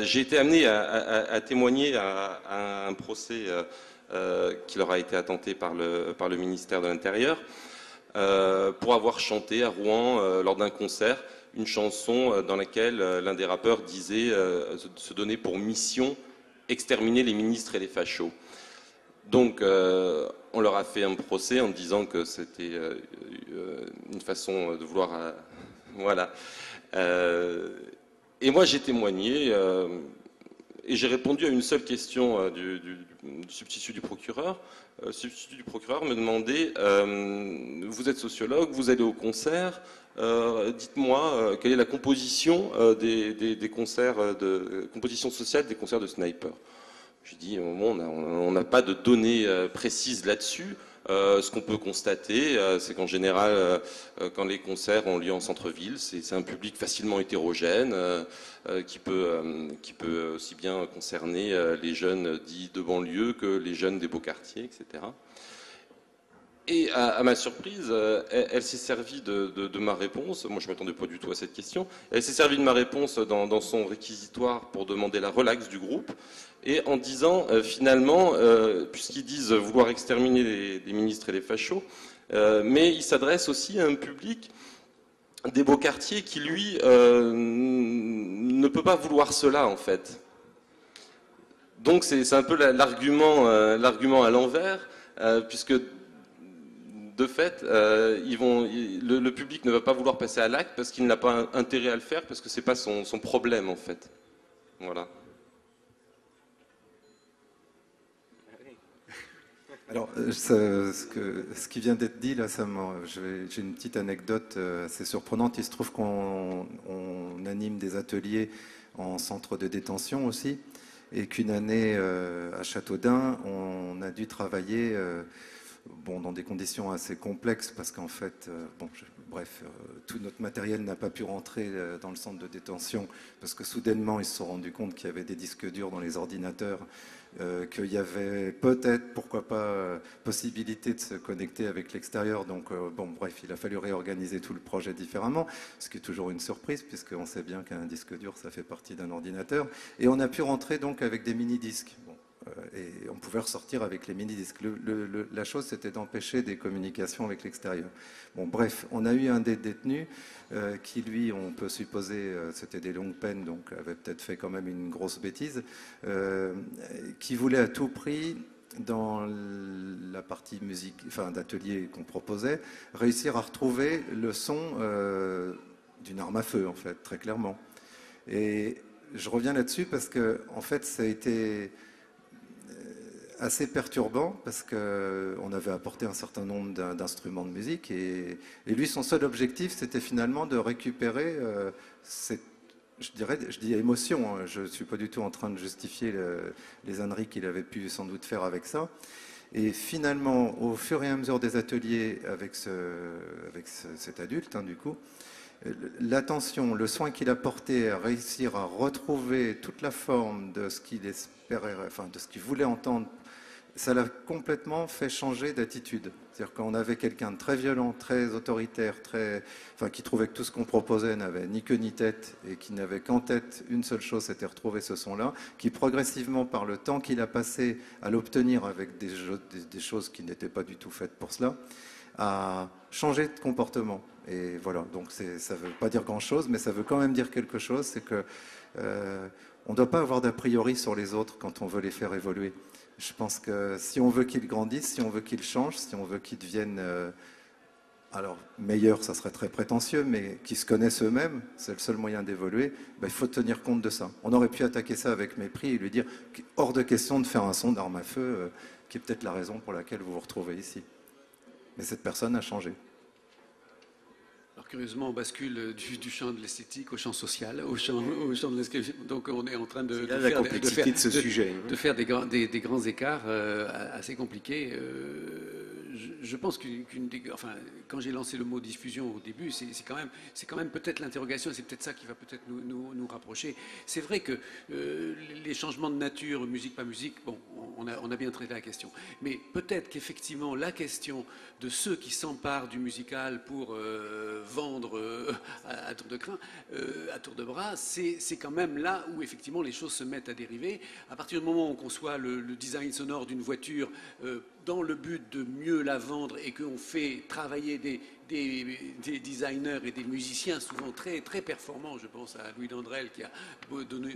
j'ai été amené à témoigner à un procès qui leur a été attenté par le ministère de l'Intérieur pour avoir chanté à Rouen lors d'un concert une chanson dans laquelle l'un des rappeurs disait se donner pour mission exterminer les ministres et les fachos. Donc on leur a fait un procès en disant que c'était une façon de vouloir... voilà. Et moi, j'ai témoigné et j'ai répondu à une seule question du substitut du procureur. Le substitut du procureur me demandait vous êtes sociologue, vous allez au concert, dites-moi quelle est la composition des concerts composition sociale des concerts de Sniper. Je dis on n'a pas de données précises là-dessus. Ce qu'on peut constater, c'est qu'en général, quand les concerts ont lieu en centre-ville, c'est un public facilement hétérogène, qui peut aussi bien concerner les jeunes dits de banlieue que les jeunes des beaux quartiers, etc. Et à ma surprise, elle s'est servie de ma réponse. Moi, je ne m'attendais pas du tout à cette question. Elle s'est servie de ma réponse dans son réquisitoire pour demander la relaxe du groupe. Et en disant, finalement, puisqu'ils disent vouloir exterminer les ministres et les fachos, mais ils s'adressent aussi à un public des beaux quartiers qui, lui, ne peut pas vouloir cela, en fait. Donc, c'est un peu l'argument à l'envers, puisque de fait, le public ne va pas vouloir passer à l'acte parce qu'il n'a pas intérêt à le faire, parce que ce n'est pas son problème, en fait. Voilà. Alors, ce qui vient d'être dit, là, j'ai une petite anecdote assez surprenante. Il se trouve qu'on anime des ateliers en centre de détention aussi, et qu'une année à Châteaudun, on a dû travailler dans des conditions assez complexes, parce qu'en fait, tout notre matériel n'a pas pu rentrer dans le centre de détention, parce que soudainement, ils se sont rendus compte qu'il y avait des disques durs dans les ordinateurs, qu'il y avait peut-être, pourquoi pas, possibilité de se connecter avec l'extérieur. Donc, il a fallu réorganiser tout le projet différemment, ce qui est toujours une surprise, puisqu'on sait bien qu'un disque dur, ça fait partie d'un ordinateur. Et on a pu rentrer donc avec des mini-disques. Et on pouvait ressortir avec les mini-disques. La chose, c'était d'empêcher des communications avec l'extérieur. On a eu un des détenus qui, lui, on peut supposer, c'était des longues peines, donc avait peut-être fait quand même une grosse bêtise, qui voulait à tout prix, dans la partie musique, d'atelier qu'on proposait, réussir à retrouver le son d'une arme à feu, en fait, très clairement. Et je reviens là-dessus parce que, en fait, ça a été assez perturbant, parce qu'on avait apporté un certain nombre d'instruments de musique, et lui, son seul objectif, c'était finalement de récupérer cette, je dis émotion, hein, je ne suis pas du tout en train de justifier les âneries qu'il avait pu sans doute faire avec ça. Et finalement, au fur et à mesure des ateliers avec cet adulte, hein, du coup, l'attention, le soin qu'il a porté à réussir à retrouver toute la forme de ce qu'il espérait, de ce qu'il voulait entendre, ça l'a complètement fait changer d'attitude. C'est-à-dire qu'on avait quelqu'un de très violent, très autoritaire, qui trouvait que tout ce qu'on proposait n'avait ni queue ni tête, et qui n'avait qu'en tête une seule chose, c'était retrouver ce son-là, qui progressivement, par le temps qu'il a passé à l'obtenir avec des choses qui n'étaient pas du tout faites pour cela, a changé de comportement. Et voilà, donc ça ne veut pas dire grand-chose, mais ça veut quand même dire quelque chose, c'est que on ne doit pas avoir d'a priori sur les autres quand on veut les faire évoluer. Je pense que si on veut qu'ils grandissent, si on veut qu'ils changent, si on veut qu'ils deviennent alors meilleurs, ça serait très prétentieux, mais qu'ils se connaissent eux-mêmes, c'est le seul moyen d'évoluer, il faut tenir compte de ça. On aurait pu attaquer ça avec mépris et lui dire hors de question de faire un son d'arme à feu, qui est peut-être la raison pour laquelle vous vous retrouvez ici. Mais cette personne a changé. Alors curieusement, on bascule du champ de l'esthétique au champ social, au champ de l'esclavage. Donc on est en train de faire des grands écarts assez compliqués. Je pense quand j'ai lancé le mot diffusion au début, c'est quand même peut-être l'interrogation, et c'est peut-être ça qui va peut-être nous rapprocher. C'est vrai que les changements de nature, musique, pas musique, on a bien traité la question. Mais peut-être qu'effectivement, la question de ceux qui s'emparent du musical pour vendre à tour de crin, à tour de bras, c'est quand même là où effectivement les choses se mettent à dériver. À partir du moment où on conçoit le design sonore d'une voiture dans le but de mieux la vendre, et qu'on fait travailler des designers et des musiciens souvent très, très performants, je pense à Louis Dandrel qui a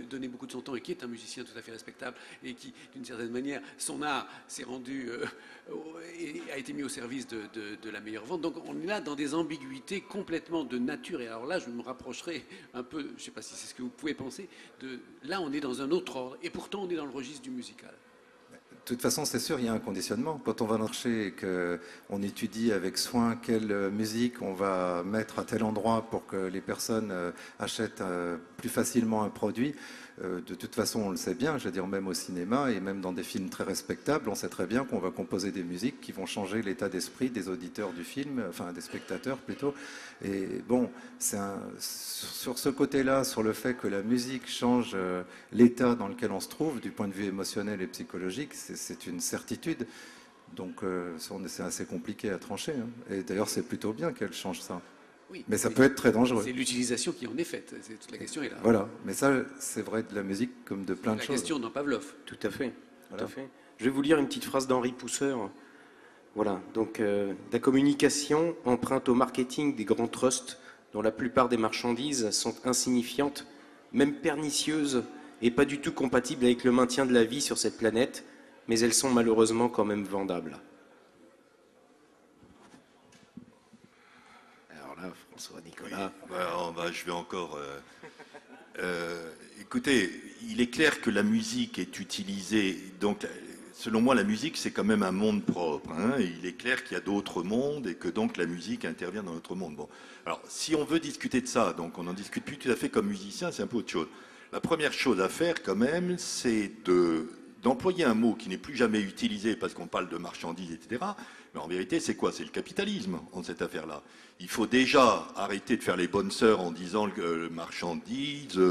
donné beaucoup de son temps et qui est un musicien tout à fait respectable, et qui d'une certaine manière, son art s'est rendu et a été mis au service de la meilleure vente. Donc on est là dans des ambiguïtés complètement de nature, et alors là je me rapprocherai un peu, je ne sais pas si c'est ce que vous pouvez penser, là on est dans un autre ordre, et pourtant on est dans le registre du musical. De toute façon, c'est sûr, il y a un conditionnement. Quand on va marcher et qu'on étudie avec soin quelle musique on va mettre à tel endroit pour que les personnes achètent plus facilement un produit, de toute façon, on le sait bien, je veux dire, même au cinéma et même dans des films très respectables, on sait très bien qu'on va composer des musiques qui vont changer l'état d'esprit des auditeurs du film, enfin des spectateurs plutôt. Et bon, sur ce côté-là, sur le fait que la musique change l'état dans lequel on se trouve, du point de vue émotionnel et psychologique, c'est une certitude. Donc c'est assez compliqué à trancher. Hein. Et d'ailleurs, c'est plutôt bien qu'elle change ça. Oui, mais ça peut être très dangereux. C'est l'utilisation qui en est faite. Toute la question est là. Voilà, mais ça, c'est vrai de la musique comme de plein de choses. La question dans Pavlov. Tout à fait. Voilà. Tout à fait. Je vais vous lire une petite phrase d'Henri Pousseur. Voilà, donc la communication emprunte au marketing des grands trusts dont la plupart des marchandises sont insignifiantes, même pernicieuses et pas du tout compatibles avec le maintien de la vie sur cette planète, mais elles sont malheureusement quand même vendables. Alors là, François Nicolas... Oui, je vais encore... écoutez, il est clair que la musique est utilisée... Donc, selon moi, la musique, c'est quand même un monde propre. Hein, et il est clair qu'il y a d'autres mondes et que donc la musique intervient dans notre monde. Bon. Alors, si on veut discuter de ça, donc on n'en discute plus tout à fait comme musicien, c'est un peu autre chose. La première chose à faire quand même, c'est d'employer un mot qui n'est plus jamais utilisé parce qu'on parle de marchandises, etc. Mais en vérité, c'est quoi? C'est le capitalisme en cette affaire-là. Il faut déjà arrêter de faire les bonnes sœurs en disant que marchandises,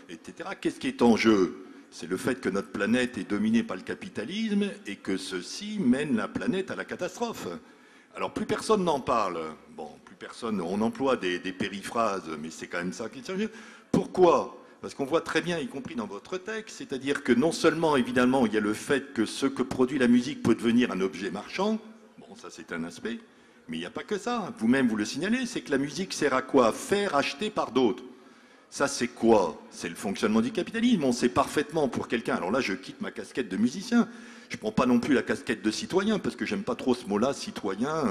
etc. Qu'est-ce qui est en jeu? C'est le fait que notre planète est dominée par le capitalisme et que ceci mène la planète à la catastrophe. Alors plus personne n'en parle. Bon, plus personne, on emploie des périphrases, mais c'est quand même ça qui est sérieux. Pourquoi? Parce qu'on voit très bien, y compris dans votre texte, c'est-à-dire que non seulement, évidemment, il y a le fait que ce que produit la musique peut devenir un objet marchand, bon, ça c'est un aspect, mais il n'y a pas que ça. Vous-même, vous le signalez, c'est que la musique sert à quoi? À faire acheter par d'autres. Ça, c'est quoi? C'est le fonctionnement du capitalisme. On sait parfaitement pour quelqu'un. Alors là, je quitte ma casquette de musicien. Je ne prends pas non plus la casquette de citoyen, parce que j'aime pas trop ce mot-là, citoyen.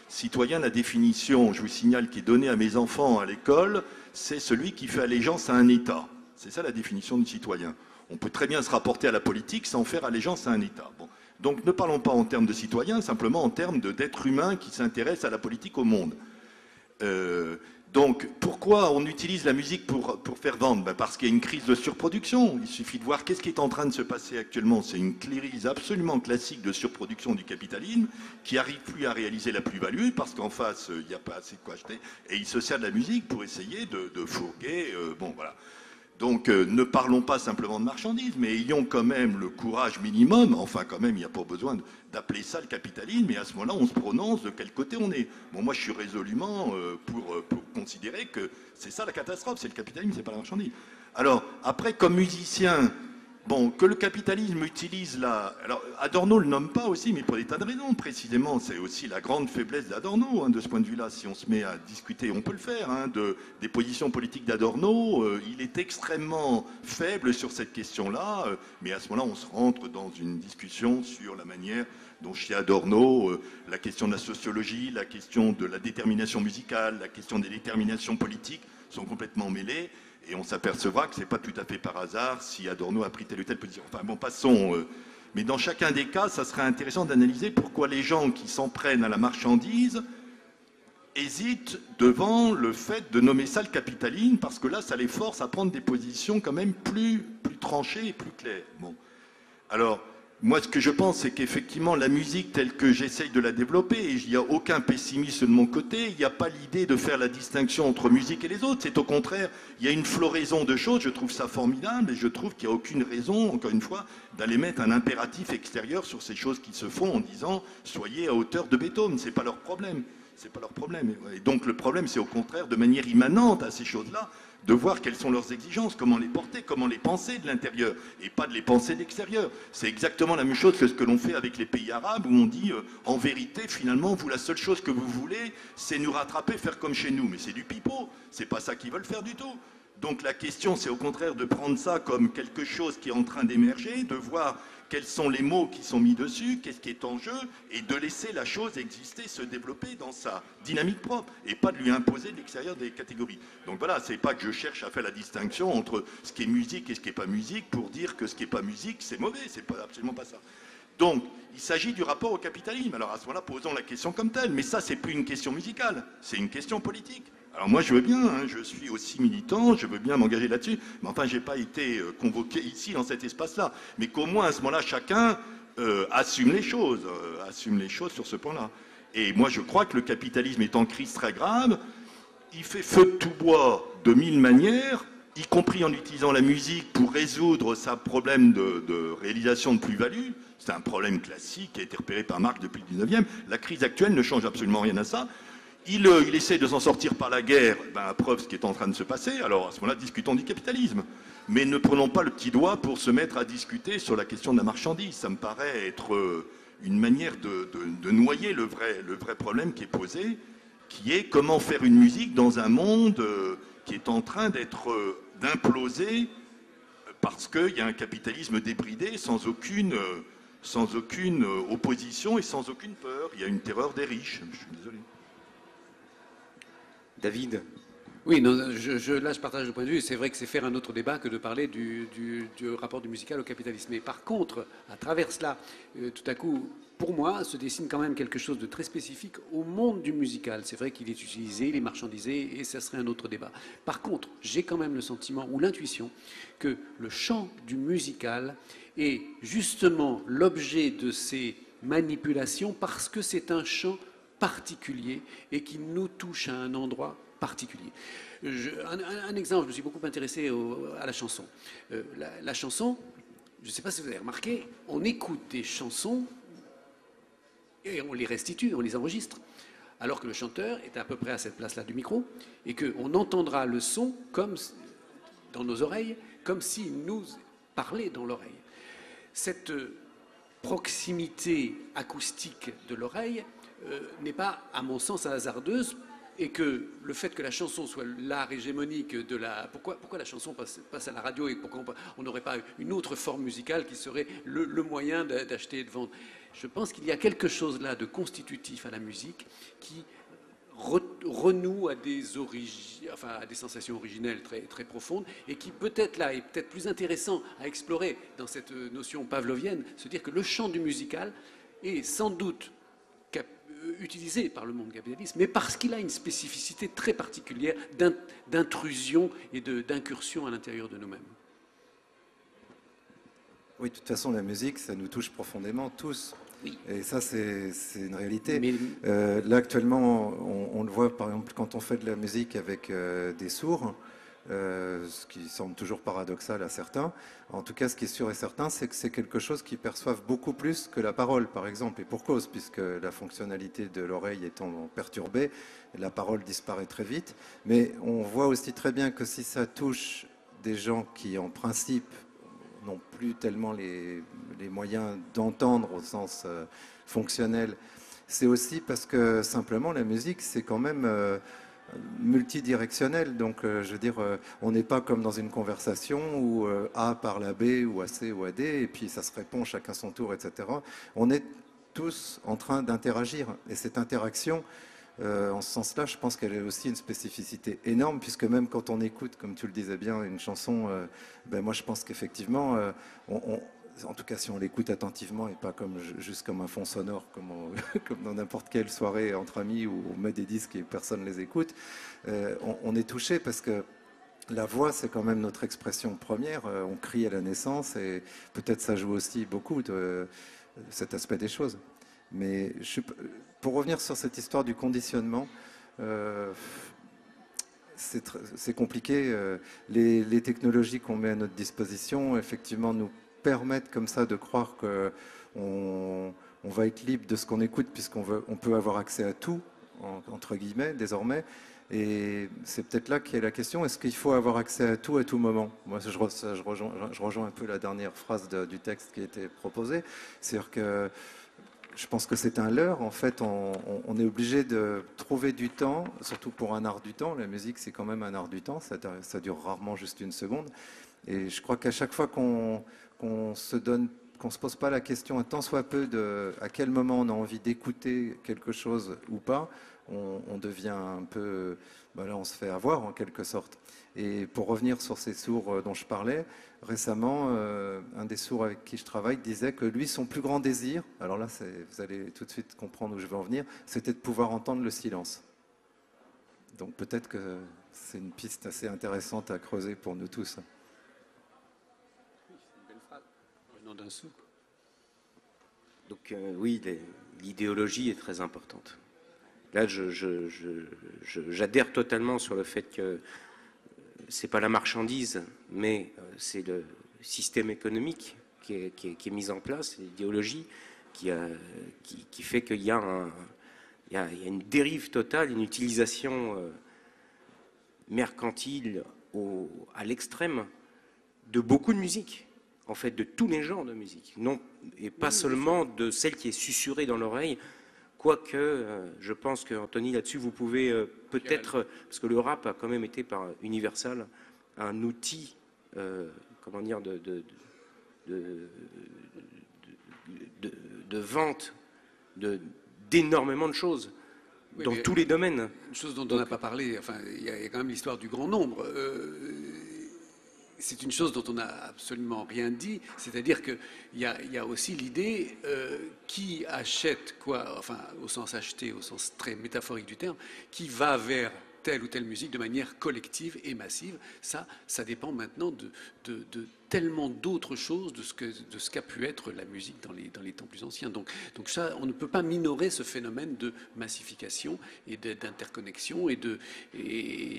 Citoyen, la définition, je vous signale, qui est donnée à mes enfants à l'école, c'est celui qui fait allégeance à un État. C'est ça la définition du citoyen. On peut très bien se rapporter à la politique sans faire allégeance à un État. Bon. Donc ne parlons pas en termes de citoyen, simplement en termes d'être humain qui s'intéresse à la politique au monde. Donc, pourquoi on utilise la musique pour faire vendre? Ben parce qu'il y a une crise de surproduction. Il suffit de voir qu'est-ce qui est en train de se passer actuellement. C'est une crise absolument classique de surproduction du capitalisme qui n'arrive plus à réaliser la plus-value parce qu'en face, il n'y a pas assez de quoi acheter. Et il se sert de la musique pour essayer de fourguer. Bon, voilà. Donc, ne parlons pas simplement de marchandises, mais ayons quand même le courage minimum, enfin quand même, il n'y a pas besoin d'appeler ça le capitalisme, et à ce moment-là, on se prononce de quel côté on est. Bon, moi, je suis résolument pour considérer que c'est ça la catastrophe, c'est le capitalisme, c'est pas la marchandise. Alors, après, comme musicien, bon, que le capitalisme utilise la... Alors, Adorno ne le nomme pas aussi, mais pour des tas de raisons, précisément. C'est aussi la grande faiblesse d'Adorno, hein, de ce point de vue-là. Si on se met à discuter, on peut le faire, hein, des positions politiques d'Adorno. Il est extrêmement faible sur cette question-là, mais à ce moment-là, on se rentre dans une discussion sur la manière dont, chez Adorno, la question de la sociologie, la question de la détermination musicale, la question des déterminations politiques sont complètement mêlées. Et on s'apercevra que ce n'est pas tout à fait par hasard si Adorno a pris telle ou telle position. Enfin bon, passons. Mais dans chacun des cas, ça serait intéressant d'analyser pourquoi les gens qui s'en prennent à la marchandise hésitent devant le fait de nommer ça le capitalisme, parce que là, ça les force à prendre des positions quand même plus tranchées et plus claires. Bon. Alors, moi, ce que je pense, c'est qu'effectivement, la musique telle que j'essaye de la développer, et il n'y a aucun pessimiste de mon côté, il n'y a pas l'idée de faire la distinction entre musique et les autres. C'est au contraire, il y a une floraison de choses, je trouve ça formidable, et je trouve qu'il n'y a aucune raison, encore une fois, d'aller mettre un impératif extérieur sur ces choses qui se font en disant « soyez à hauteur de Beethoven », c'est pas leur problème. C'est pas leur problème. Et donc le problème, c'est au contraire, de manière immanente à ces choses-là, de voir quelles sont leurs exigences, comment les porter, comment les penser de l'intérieur, et pas de les penser de l'extérieur. C'est exactement la même chose que ce que l'on fait avec les pays arabes, où on dit, en vérité, finalement, vous, la seule chose que vous voulez, c'est nous rattraper, faire comme chez nous. Mais c'est du pipeau, c'est pas ça qu'ils veulent faire du tout. Donc la question, c'est au contraire de prendre ça comme quelque chose qui est en train d'émerger, de voir quels sont les mots qui sont mis dessus, qu'est-ce qui est en jeu, et de laisser la chose exister, se développer dans sa dynamique propre, et pas de lui imposer de l'extérieur des catégories. Donc voilà, c'est pas que je cherche à faire la distinction entre ce qui est musique et ce qui n'est pas musique, pour dire que ce qui n'est pas musique, c'est mauvais, c'est absolument pas ça. Donc, il s'agit du rapport au capitalisme. Alors à ce moment-là, posons la question comme telle, mais ça, c'est plus une question musicale, c'est une question politique. Alors moi je veux bien, hein, je suis aussi militant, je veux bien m'engager là-dessus, mais enfin je n'ai pas été convoqué ici dans cet espace-là. Mais qu'au moins à ce moment-là chacun assume les choses sur ce point-là. Et moi je crois que le capitalisme est en crise très grave, il fait feu de tout bois de mille manières, y compris en utilisant la musique pour résoudre sa problème de réalisation de plus-value. C'est un problème classique qui a été repéré par Marx depuis le 19e. La crise actuelle ne change absolument rien à ça. Il essaie de s'en sortir par la guerre, à preuve ce qui est en train de se passer. Alors à ce moment-là, discutons du capitalisme. Mais ne prenons pas le petit doigt pour se mettre à discuter sur la question de la marchandise. Ça me paraît être une manière de noyer le vrai problème qui est posé, qui est comment faire une musique dans un monde qui est en train d'imploser parce qu'il y a un capitalisme débridé sans aucune opposition et sans aucune peur. Il y a une terreur des riches. Je suis désolé. David? Oui, non, là je partage le point de vue. C'est vrai que c'est faire un autre débat que de parler du rapport du musical au capitalisme. Mais par contre, à travers cela, tout à coup, pour moi, se dessine quand même quelque chose de très spécifique au monde du musical. C'est vrai qu'il est utilisé, il est marchandisé, et ça serait un autre débat. Par contre, j'ai quand même le sentiment ou l'intuition que le champ du musical est justement l'objet de ces manipulations parce que c'est un champ particulier et qui nous touche à un endroit particulier. Un exemple, je me suis beaucoup intéressé à la chanson. La chanson, je ne sais pas si vous avez remarqué, on écoute des chansons et on les restitue, on les enregistre, alors que le chanteur est à peu près à cette place-là du micro et qu'on entendra le son comme dans nos oreilles, comme s'il nous parlait dans l'oreille. Cette proximité acoustique de l'oreille n'est pas, à mon sens, hasardeuse, et que le fait que la chanson soit l'art hégémonique de la... Pourquoi la chanson passe à la radio et pourquoi on n'aurait pas une autre forme musicale qui serait le moyen d'acheter et de vendre? Je pense qu'il y a quelque chose là de constitutif à la musique qui renoue à des sensations originelles très, très profondes et qui peut-être là est peut-être plus intéressant à explorer dans cette notion pavlovienne, se dire que le champ du musical est sans doute utilisé par le monde capitaliste, mais parce qu'il a une spécificité très particulière d'intrusion et d'incursion à l'intérieur de nous-mêmes. Oui, de toute façon, la musique, ça nous touche profondément tous. Oui. Et ça, c'est une réalité. Mais... Là, actuellement, on le voit, par exemple, quand on fait de la musique avec des sourds, ce qui semble toujours paradoxal à certains. En tout cas, ce qui est sûr et certain, c'est que c'est quelque chose qu'ils perçoivent beaucoup plus que la parole, par exemple, et pour cause, puisque la fonctionnalité de l'oreille étant perturbée, la parole disparaît très vite. Mais on voit aussi très bien que si ça touche des gens qui, en principe, n'ont plus tellement les moyens d'entendre au sens fonctionnel, c'est aussi parce que simplement la musique, c'est quand même multidirectionnel. Donc, je veux dire, on n'est pas comme dans une conversation où A parle à B ou à C ou à D, et puis ça se répond chacun son tour, etc. On est tous en train d'interagir. Et cette interaction, en ce sens-là, je pense qu'elle a aussi une spécificité énorme, puisque même quand on écoute, comme tu le disais bien, une chanson, moi je pense qu'effectivement, en tout cas si on l'écoute attentivement et pas juste comme un fond sonore, comme dans n'importe quelle soirée entre amis où on met des disques et personne ne les écoute, on est touché parce que la voix, c'est quand même notre expression première. On crie à la naissance et peut-être ça joue aussi beaucoup de cet aspect des choses. Mais pour revenir sur cette histoire du conditionnement, c'est compliqué. Les technologies qu'on met à notre disposition, effectivement, nous permettent comme ça de croire qu'on va être libre de ce qu'on écoute puisqu'on peut avoir accès à tout, entre guillemets, désormais. Et c'est peut-être là qu'est la question, est-ce qu'il faut avoir accès à tout moment? Moi, je rejoins un peu la dernière phrase du texte qui a été proposé. C'est-à-dire que je pense que c'est un leurre. En fait, on est obligé de trouver du temps, surtout pour un art du temps. La musique, c'est quand même un art du temps. Ça dure rarement juste une seconde. Et je crois qu'à chaque fois qu'on se pose pas la question un tant soit peu à quel moment on a envie d'écouter quelque chose ou pas, on devient un peu... là, on se fait avoir en quelque sorte. Et pour revenir sur ces sourds dont je parlais, récemment, un des sourds avec qui je travaille disait que lui, son plus grand désir, alors là, vous allez tout de suite comprendre où je veux en venir, c'était de pouvoir entendre le silence. Donc peut-être que c'est une piste assez intéressante à creuser pour nous tous. D'un sourd. Donc oui, l'idéologie est très importante. Là, j'adhère totalement sur le fait que c'est pas la marchandise, mais c'est le système économique qui est mis en place, l'idéologie qui fait qu'il y a une dérive totale, une utilisation mercantile à l'extrême de beaucoup de musique, en fait, de tous les genres de musique, non, et pas seulement de celle qui est susurrée dans l'oreille. Quoique, je pense qu'Anthony, là-dessus, vous pouvez peut-être, parce que le rap a quand même été par Universal un outil, comment dire, de vente d'énormément de choses, oui, dans tous les domaines. Une chose dont on n'a pas parlé, enfin, il y a quand même l'histoire du grand nombre. C'est une chose dont on n'a absolument rien dit, c'est-à-dire qu'il y a aussi l'idée qui achète quoi, enfin au sens acheté, au sens très métaphorique du terme, qui va vers telle ou telle musique de manière collective et massive. Ça dépend maintenant de tellement d'autres choses de ce qu'a pu être la musique dans les temps plus anciens. Donc ça, on ne peut pas minorer ce phénomène de massification et d'interconnexion et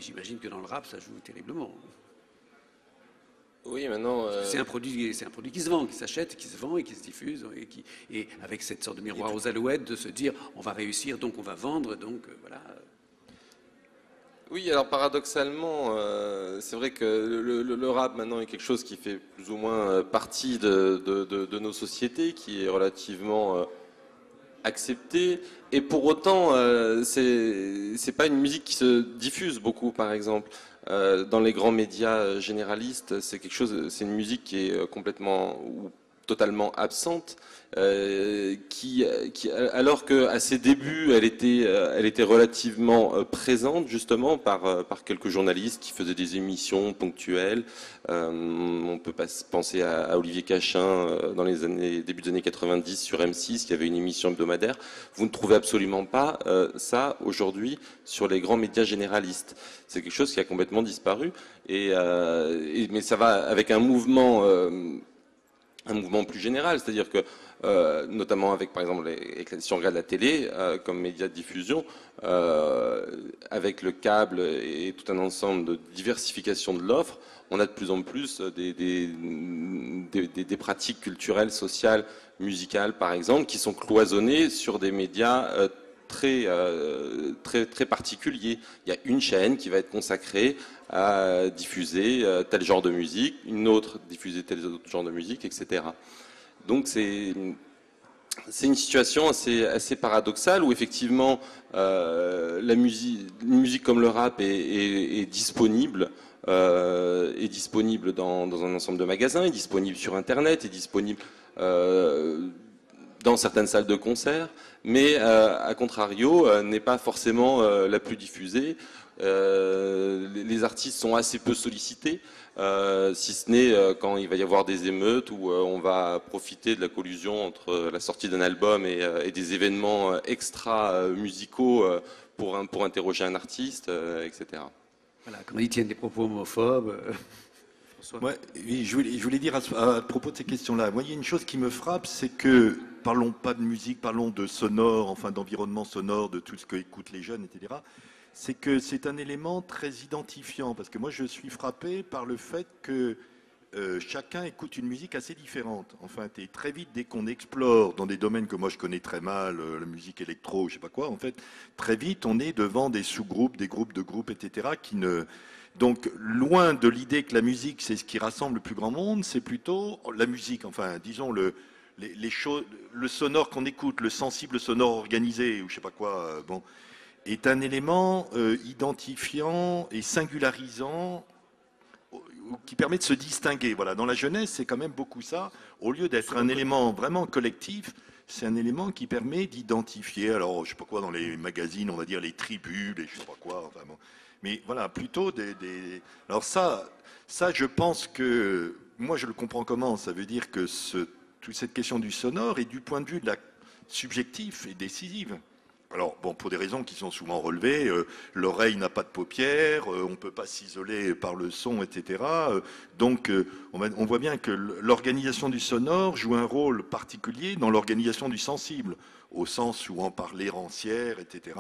j'imagine que dans le rap, ça joue terriblement. Oui, maintenant. C'est un produit qui se vend, qui s'achète, qui se vend et qui se diffuse, et avec cette sorte de miroir aux alouettes de se dire on va réussir, donc on va vendre, donc voilà. Oui, alors paradoxalement, c'est vrai que le rap maintenant est quelque chose qui fait plus ou moins partie de nos sociétés, qui est relativement accepté, et pour autant, c'est pas une musique qui se diffuse beaucoup, par exemple. Dans les grands médias généralistes, c'est une musique qui est complètement ou totalement absente, alors qu'à ses débuts, elle était relativement présente, justement, par quelques journalistes qui faisaient des émissions ponctuelles. On peut penser à Olivier Cachin dans début des années 90 sur M6, qui avait une émission hebdomadaire. Vous ne trouvez absolument pas ça aujourd'hui sur les grands médias généralistes. C'est quelque chose qui a complètement disparu, mais ça va avec un mouvement plus général, c'est-à-dire que notamment avec, par exemple, si on regarde la télé comme média de diffusion, avec le câble et tout un ensemble de diversification de l'offre, on a de plus en plus des pratiques culturelles, sociales, musicales, par exemple, qui sont cloisonnées sur des médias très particuliers. Il y a une chaîne qui va être consacrée à diffuser tel genre de musique, une autre diffuser tel autre genre de musique, etc. Donc c'est une situation assez paradoxale où effectivement une musique comme le rap est disponible. Est disponible dans un ensemble de magasins, est disponible sur Internet, est disponible dans certaines salles de concert, mais à contrario, n'est pas forcément la plus diffusée. Les artistes sont assez peu sollicités, si ce n'est quand il va y avoir des émeutes où on va profiter de la collusion entre la sortie d'un album et des événements extra-musicaux pour interroger un artiste, etc. Voilà, quand ils tiennent des propos homophobes. Ouais, oui, je voulais dire à propos de ces questions-là, moi, il y a une chose qui me frappe, c'est que, parlons pas de musique, parlons de sonore, enfin d'environnement sonore, de tout ce que écoutent les jeunes, etc. C'est que c'est un élément très identifiant, parce que moi je suis frappé par le fait que chacun écoute une musique assez différente. Enfin, et très vite, dès qu'on explore dans des domaines que moi je connais très mal, la musique électro, je sais pas quoi, en fait, très vite on est devant des sous-groupes, des groupes de groupes, etc. Donc, loin de l'idée que la musique c'est ce qui rassemble le plus grand monde, c'est plutôt la musique, enfin, disons les choses, le sonore qu'on écoute, le sensible sonore organisé, ou je sais pas quoi, bon, est un élément identifiant et singularisant qui permet de se distinguer. Voilà, dans la jeunesse, c'est quand même beaucoup ça. Au lieu d'être un élément vraiment collectif, c'est un élément qui permet d'identifier. Alors, je sais pas quoi, dans les magazines, on va dire les tribus, les je sais pas quoi. Enfin, bon. Mais voilà, plutôt Alors ça, je pense que moi, je le comprends comment. Ça veut dire que toute cette question du sonore est du point de vue de la subjectif et décisive. Alors, bon, pour des raisons qui sont souvent relevées, l'oreille n'a pas de paupières, on ne peut pas s'isoler par le son, etc. Donc, on voit bien que l'organisation du sonore joue un rôle particulier dans l'organisation du sensible, au sens où en parler rancière, etc.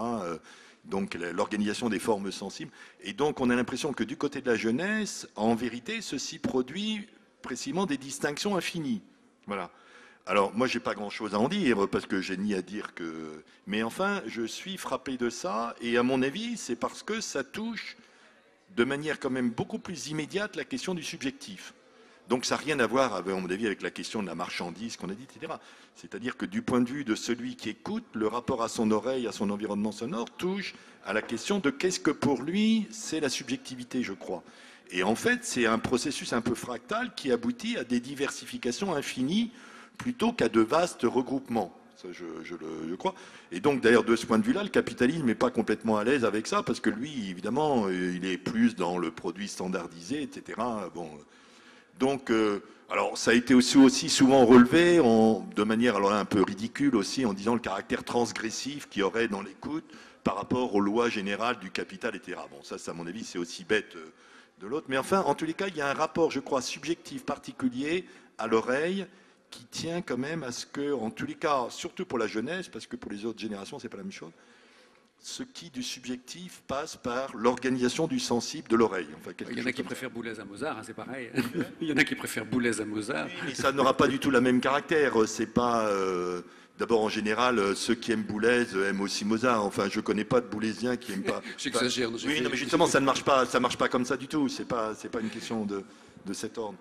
donc l'organisation des formes sensibles. Et donc on a l'impression que du côté de la jeunesse, en vérité, ceci produit précisément des distinctions infinies. Voilà. Alors moi j'ai pas grand-chose à en dire parce que j'ai ni à dire que... Mais enfin, je suis frappé de ça et à mon avis, c'est parce que ça touche de manière quand même beaucoup plus immédiate la question du subjectif. Donc ça n'a rien à voir, à mon avis, avec la question de la marchandise qu'on a dit, etc. C'est-à-dire que du point de vue de celui qui écoute, le rapport à son oreille, à son environnement sonore, touche à la question de qu'est-ce que pour lui, c'est la subjectivité, je crois. Et en fait, c'est un processus un peu fractal qui aboutit à des diversifications infinies plutôt qu'à de vastes regroupements. Ça, je crois. Et donc, d'ailleurs, de ce point de vue-là, le capitalisme n'est pas complètement à l'aise avec ça, parce que lui, évidemment, il est plus dans le produit standardisé, etc. Bon... Donc, alors ça a été aussi souvent relevé de manière alors un peu ridicule aussi en disant le caractère transgressif qu'il y aurait dans l'écoute par rapport aux lois générales du capital, etc. Bon, ça à mon avis, c'est aussi bête de l'autre. Mais enfin, en tous les cas, il y a un rapport, je crois, subjectif particulier à l'oreille qui tient quand même à ce que, en tous les cas, surtout pour la jeunesse, parce que pour les autres générations, c'est pas la même chose, ce qui du subjectif passe par l'organisation du sensible de l'oreille. Enfin, il y en a qui préfèrent Boulez à Mozart, hein, c'est pareil. Il y en a qui préfèrent Boulez à Mozart. Oui, mais ça n'aura pas du tout le même caractère. C'est pas... D'abord, en général, ceux qui aiment Boulez aiment aussi Mozart. Enfin, je connais pas de Boulésiens qui aiment pas... J'exagère. Oui, non, mais justement, ça ne marche pas comme ça du tout. C'est pas une question de cet ordre.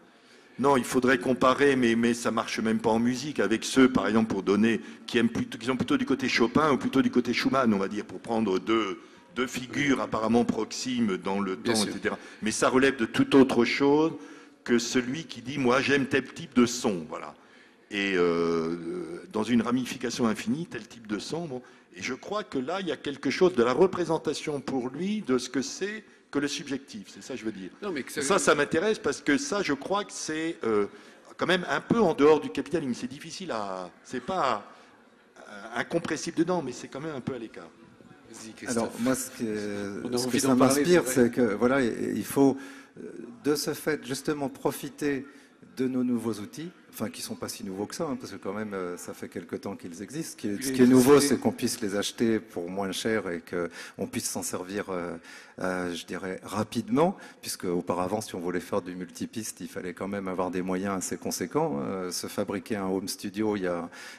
Non, il faudrait comparer, mais ça marche même pas en musique, avec ceux, par exemple, pour donner, qui sont plutôt du côté Chopin ou plutôt du côté Schumann, on va dire, pour prendre deux figures apparemment proximes dans le temps, etc. Mais ça relève de toute autre chose que celui qui dit, moi, j'aime tel type de son, voilà. Et dans une ramification infinie, tel type de son, bon. Et je crois que là, il y a quelque chose de la représentation pour lui de ce que c'est que le subjectif, c'est ça que je veux dire. Non, mais ça m'intéresse parce que ça, je crois que c'est quand même un peu en dehors du capitalisme. C'est difficile à... C'est pas incompressible dedans, mais c'est quand même un peu à l'écart. Alors, moi, ce que ça m'inspire, c'est que, voilà, il faut, de ce fait, justement, profiter de nos nouveaux outils, enfin qui ne sont pas si nouveaux que ça, hein, parce que quand même ça fait quelque temps qu'ils existent. Ce qui est nouveau, c'est qu'on puisse les acheter pour moins cher et qu'on puisse s'en servir, je dirais, rapidement, puisque auparavant, si on voulait faire du multipiste, il fallait quand même avoir des moyens assez conséquents. Se fabriquer un home studio il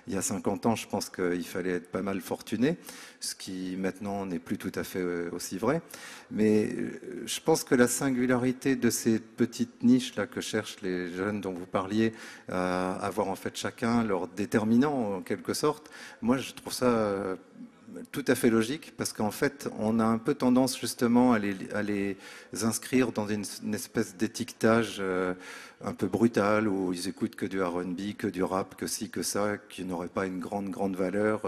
y a 50 ans, je pense qu'il fallait être pas mal fortuné, ce qui maintenant n'est plus tout à fait aussi vrai. Mais je pense que la singularité de ces petites niches-là que cherchent les jeunes dont vous parliez, avoir en fait chacun leur déterminant en quelque sorte, moi je trouve ça tout à fait logique parce qu'en fait on a un peu tendance justement à les inscrire dans une espèce d'étiquetage un peu brutal où ils écoutent que du R&B, que du rap, que ci, que ça, qui n'aurait pas une grande valeur.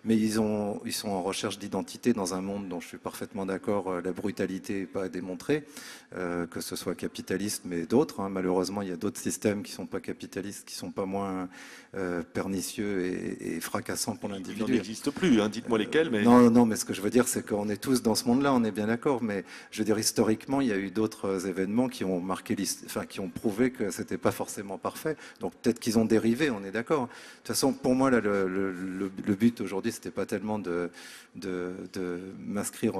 Mais ils sont en recherche d'identité dans un monde dont je suis parfaitement d'accord, la brutalité n'est pas à démontrer, que ce soit capitaliste mais d'autres. Hein. Malheureusement, il y a d'autres systèmes qui ne sont pas capitalistes, qui ne sont pas moins pernicieux et fracassants pour l'individu. Il n'en existe plus, hein. Dites-moi lesquels. Mais... Non, mais ce que je veux dire, c'est qu'on est tous dans ce monde-là, on est bien d'accord. Mais je veux dire, historiquement, il y a eu d'autres événements qui ont marqué, qui ont prouvé que c'était pas forcément parfait. Donc peut-être qu'ils ont dérivé, on est d'accord. De toute façon, pour moi, là, le but aujourd'hui, c'était pas tellement de m'inscrire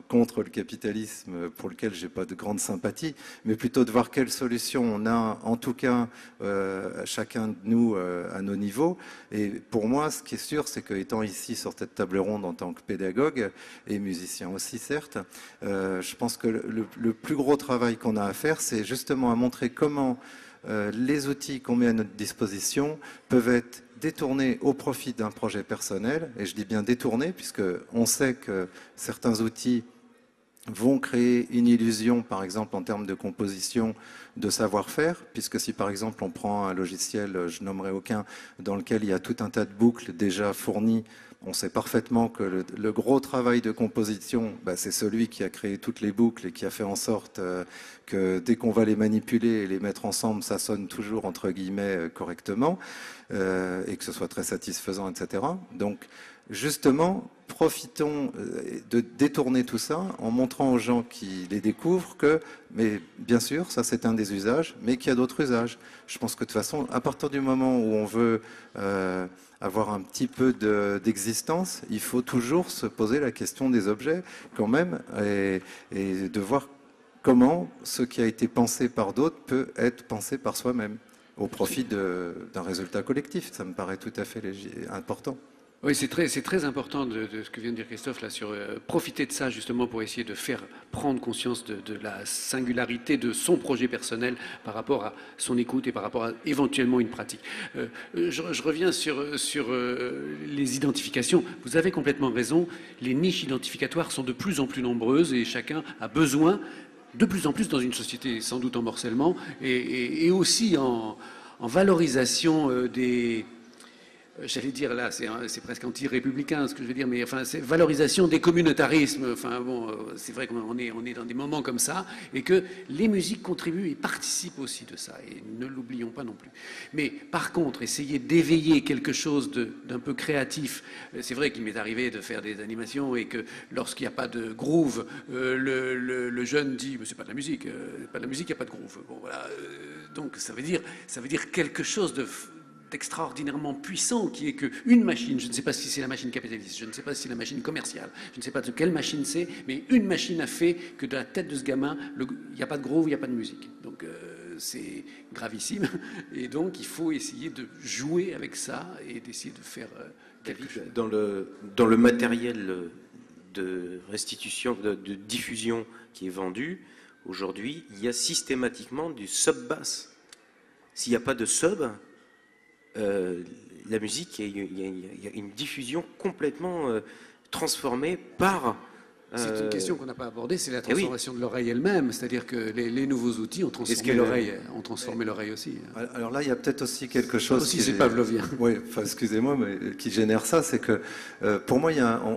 contre le capitalisme pour lequel j'ai pas de grande sympathie, mais plutôt de voir quelles solutions on a, en tout cas, chacun de nous à nos niveaux. Et pour moi, ce qui est sûr, c'est qu'étant ici sur cette table ronde en tant que pédagogue et musicien aussi, certes, je pense que le plus gros travail qu'on a à faire, c'est justement à montrer comment les outils qu'on met à notre disposition peuvent être détournés au profit d'un projet personnel. Et je dis bien détournés, puisqu'on sait que certains outils vont créer une illusion, par exemple en termes de composition, de savoir-faire, puisque si par exemple on prend un logiciel, je nommerai aucun, dans lequel il y a tout un tas de boucles déjà fournies, on sait parfaitement que le gros travail de composition, c'est celui qui a créé toutes les boucles et qui a fait en sorte que dès qu'on va les manipuler et les mettre ensemble, ça sonne toujours entre guillemets correctement et que ce soit très satisfaisant, etc. Donc justement, profitons de détourner tout ça en montrant aux gens qui les découvrent que, mais bien sûr, ça c'est un des usages, mais qu'il y a d'autres usages. Je pense que de toute façon, à partir du moment où on veut avoir un petit peu d'existence, il faut toujours se poser la question des objets quand même et de voir comment ce qui a été pensé par d'autres peut être pensé par soi-même au profit d'un résultat collectif. Ça me paraît tout à fait important. Oui, c'est très important de ce que vient de dire Christophe là sur profiter de ça justement pour essayer de faire prendre conscience de la singularité de son projet personnel par rapport à son écoute et par rapport à éventuellement une pratique. Je reviens sur les identifications. Vous avez complètement raison. Les niches identificatoires sont de plus en plus nombreuses et chacun a besoin de plus en plus dans une société sans doute en morcellement et aussi en valorisation des... J'allais dire là, c'est presque anti-républicain ce que je veux dire, mais enfin, c'est valorisation des communautarismes. Enfin bon, c'est vrai qu'on est dans des moments comme ça, et que les musiques contribuent et participent aussi de ça, et ne l'oublions pas non plus. Mais par contre, essayer d'éveiller quelque chose d'un peu créatif. C'est vrai qu'il m'est arrivé de faire des animations et que lorsqu'il n'y a pas de groove, le jeune dit, mais c'est pas de la musique, pas de la musique, il n'y a pas de groove. Bon voilà, donc ça veut dire quelque chose extraordinairement puissant qui est qu'une machine, je ne sais pas si c'est la machine capitaliste, je ne sais pas si c'est la machine commerciale, je ne sais pas de quelle machine c'est, mais une machine a fait que de la tête de ce gamin, il n'y a pas de groove, il n'y a pas de musique. Donc c'est gravissime et donc il faut essayer de jouer avec ça et d'essayer de faire quelque chose. Dans le matériel de restitution, de diffusion qui est vendu, aujourd'hui, il y a systématiquement du sub-bass. S'il n'y a pas de sub, la musique, il y a une diffusion complètement transformée par... C'est une question qu'on n'a pas abordée, c'est la transformation de l'oreille elle-même, c'est-à-dire que les nouveaux outils ont transformé l'oreille aussi. Alors là, il y a peut-être aussi quelque chose... aussi, c'est pavlovien. Oui, enfin, excusez-moi, mais qui génère ça, c'est que pour moi,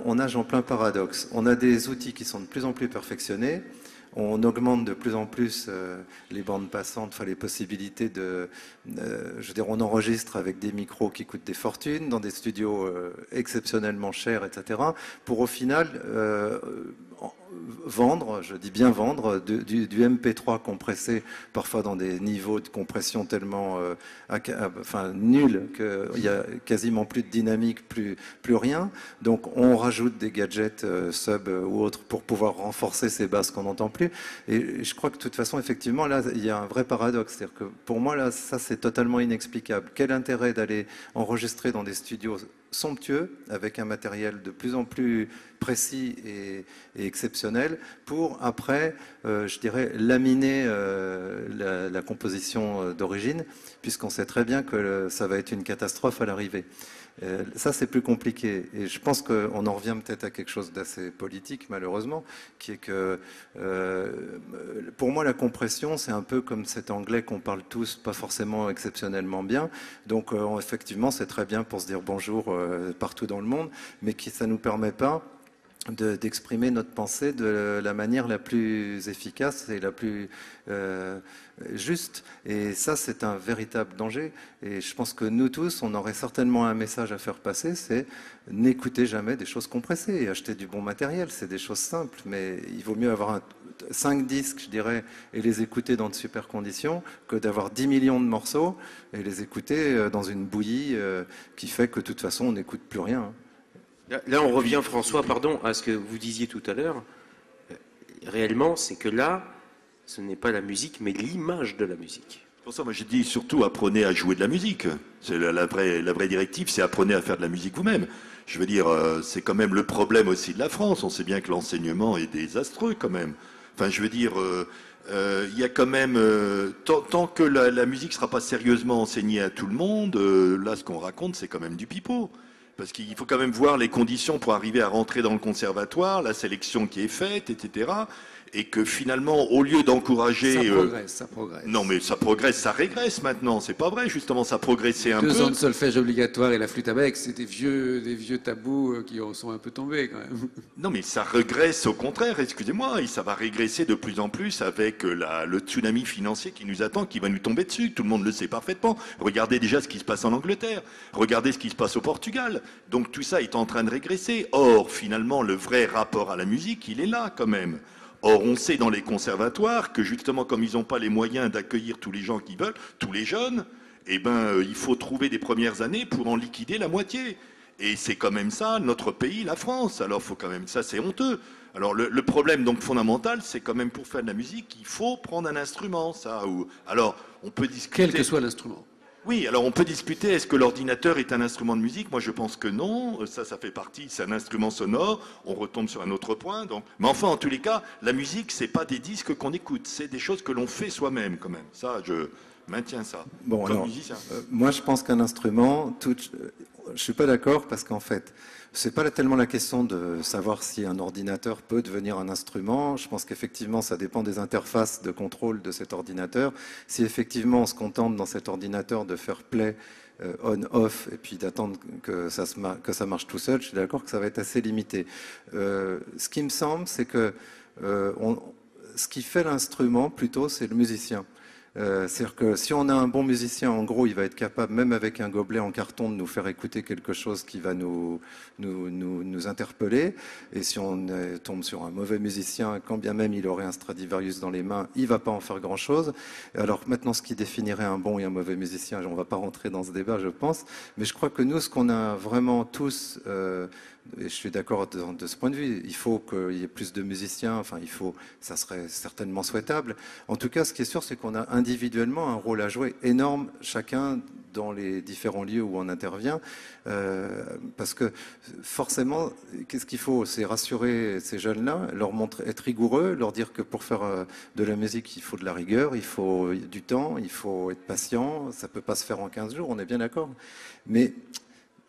on nage en plein paradoxe. On a des outils qui sont de plus en plus perfectionnés. On augmente de plus en plus les bandes passantes, enfin les possibilités je veux dire, on enregistre avec des micros qui coûtent des fortunes, dans des studios exceptionnellement chers, etc. Pour au final vendre, je dis bien vendre, du MP3 compressé, parfois dans des niveaux de compression tellement nuls qu'il y a quasiment plus de dynamique, plus rien. Donc on rajoute des gadgets sub ou autres pour pouvoir renforcer ces basses qu'on n'entend plus. Et je crois que de toute façon, effectivement, là, il y a un vrai paradoxe. C'est-à-dire que pour moi, là, ça, c'est totalement inexplicable. Quel intérêt d'aller enregistrer dans des studios somptueux, avec un matériel de plus en plus précis et exceptionnel, pour après, je dirais, laminer la composition d'origine, puisqu'on sait très bien que ça va être une catastrophe à l'arrivée. Ça, c'est plus compliqué. Et je pense qu'on en revient peut-être à quelque chose d'assez politique, malheureusement, qui est que, pour moi, la compression, c'est un peu comme cet anglais qu'on parle tous, pas forcément exceptionnellement bien. Donc, effectivement, c'est très bien pour se dire bonjour partout dans le monde, mais ça ne nous permet pas d'exprimer notre pensée de la manière la plus efficace et la plus juste. Et ça, c'est un véritable danger. Et je pense que nous tous, on aurait certainement un message à faire passer, c'est n'écoutez jamais des choses compressées et achetez du bon matériel. C'est des choses simples, mais il vaut mieux avoir 5 disques, je dirais, et les écouter dans de super conditions, que d'avoir 10 millions de morceaux et les écouter dans une bouillie qui fait que de toute façon, on n'écoute plus rien. Là, on revient, François, pardon, à ce que vous disiez tout à l'heure. Réellement, c'est que là, ce n'est pas la musique, mais l'image de la musique. Pour ça, moi, j'ai dit surtout apprenez à jouer de la musique. C'est la vraie directive, c'est apprenez à faire de la musique vous-même. Je veux dire, c'est quand même le problème aussi de la France. On sait bien que l'enseignement est désastreux quand même. Enfin, je veux dire, il y a quand même, tant que la musique ne sera pas sérieusement enseignée à tout le monde, là, ce qu'on raconte, c'est quand même du pipeau. Parce qu'il faut quand même voir les conditions pour arriver à rentrer dans le conservatoire, la sélection qui est faite, etc. et que finalement, au lieu d'encourager... Ça progresse, ça progresse. Non, mais ça progresse, ça régresse maintenant. C'est pas vrai, justement, ça progressait un peu. 2 ans de solfège obligatoire et la flûte à bec, c'est des vieux tabous qui sont un peu tombés quand même. Non, mais ça régresse au contraire, excusez-moi, et ça va régresser de plus en plus avec le tsunami financier qui nous attend, qui va nous tomber dessus. Tout le monde le sait parfaitement. Regardez déjà ce qui se passe en Angleterre. Regardez ce qui se passe au Portugal. Donc tout ça est en train de régresser. Or, finalement, le vrai rapport à la musique, il est là quand même. Or, on sait dans les conservatoires que justement, comme ils n'ont pas les moyens d'accueillir tous les gens qui veulent, tous les jeunes, eh ben, il faut trouver des premières années pour en liquider la moitié. Et c'est quand même ça, notre pays, la France. Alors, faut quand même, ça, c'est honteux. Alors, le problème donc fondamental, c'est quand même pour faire de la musique, il faut prendre un instrument, ça. Alors, on peut discuter. Quel que soit l'instrument. Oui, alors on peut discuter, est-ce que l'ordinateur est un instrument de musique? Moi je pense que non, ça fait partie, c'est un instrument sonore, on retombe sur un autre point. Donc... Mais enfin, en tous les cas, la musique, c'est pas des disques qu'on écoute, c'est des choses que l'on fait soi-même quand même. Ça, je maintiens ça. Bon, comme alors, musicien. Moi je pense qu'un instrument, je suis pas d'accord parce qu'en fait, c'est pas tellement la question de savoir si un ordinateur peut devenir un instrument. Je pense qu'effectivement, ça dépend des interfaces de contrôle de cet ordinateur. Si effectivement on se contente dans cet ordinateur de faire play, on/off, et puis d'attendre que ça marche tout seul, je suis d'accord que ça va être assez limité. Ce qui me semble, c'est que ce qui fait l'instrument, plutôt, c'est le musicien. C'est-à-dire que si on a un bon musicien, en gros, il va être capable, même avec un gobelet en carton, de nous faire écouter quelque chose qui va nous interpeller. Et si on tombe sur un mauvais musicien, quand bien même il aurait un Stradivarius dans les mains, il ne va pas en faire grand-chose. Alors maintenant, ce qui définirait un bon et un mauvais musicien, on ne va pas rentrer dans ce débat, je pense. Mais je crois que nous, ce qu'on a vraiment tous... et je suis d'accord de ce point de vue. Il faut qu'il y ait plus de musiciens. Enfin, ça serait certainement souhaitable. En tout cas, ce qui est sûr, c'est qu'on a individuellement un rôle à jouer énorme, chacun dans les différents lieux où on intervient. Parce que forcément, qu'est-ce qu'il faut? C'est rassurer ces jeunes-là, leur montrer, être rigoureux, leur dire que pour faire de la musique, il faut de la rigueur, il faut du temps, il faut être patient. Ça ne peut pas se faire en 15 jours, on est bien d'accord. Mais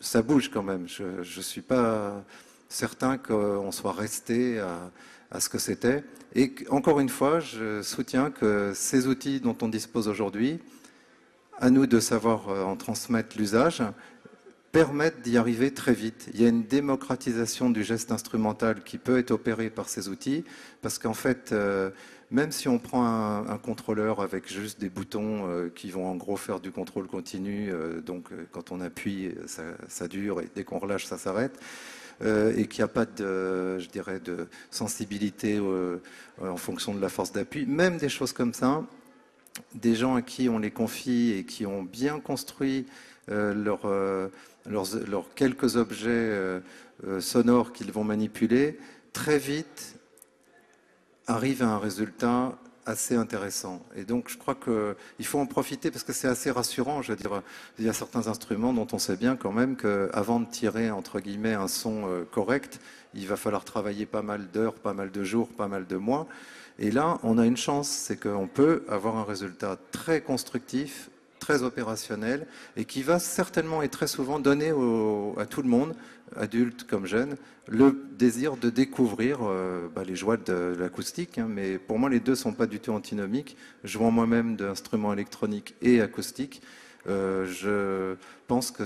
ça bouge quand même. Je ne suis pas certain qu'on soit resté à ce que c'était. Et encore une fois, je soutiens que ces outils dont on dispose aujourd'hui, à nous de savoir en transmettre l'usage, permettent d'y arriver très vite. Il y a une démocratisation du geste instrumental qui peut être opérée par ces outils, parce qu'en fait, même si on prend un contrôleur avec juste des boutons qui vont en gros faire du contrôle continu, donc quand on appuie, ça dure, et dès qu'on relâche, ça s'arrête, et qu'il n'y a pas de sensibilité en fonction de la force d'appui, même des choses comme ça, des gens à qui on les confie et qui ont bien construit leurs quelques objets sonores qu'ils vont manipuler, très vite arrivent à un résultat assez intéressant. Et donc je crois qu'il faut en profiter parce que c'est assez rassurant. Je veux dire, il y a certains instruments dont on sait bien quand même qu'avant de tirer entre guillemets un son correct, il va falloir travailler pas mal d'heures, pas mal de jours, pas mal de mois. Et là, on a une chance, c'est qu'on peut avoir un résultat très constructif, très opérationnel, et qui va certainement et très souvent donner à tout le monde, adultes comme jeunes, le désir de découvrir les joies de l'acoustique. Mais pour moi, les deux ne sont pas du tout antinomiques. Jouant moi-même d'instruments électroniques et acoustiques, je pense que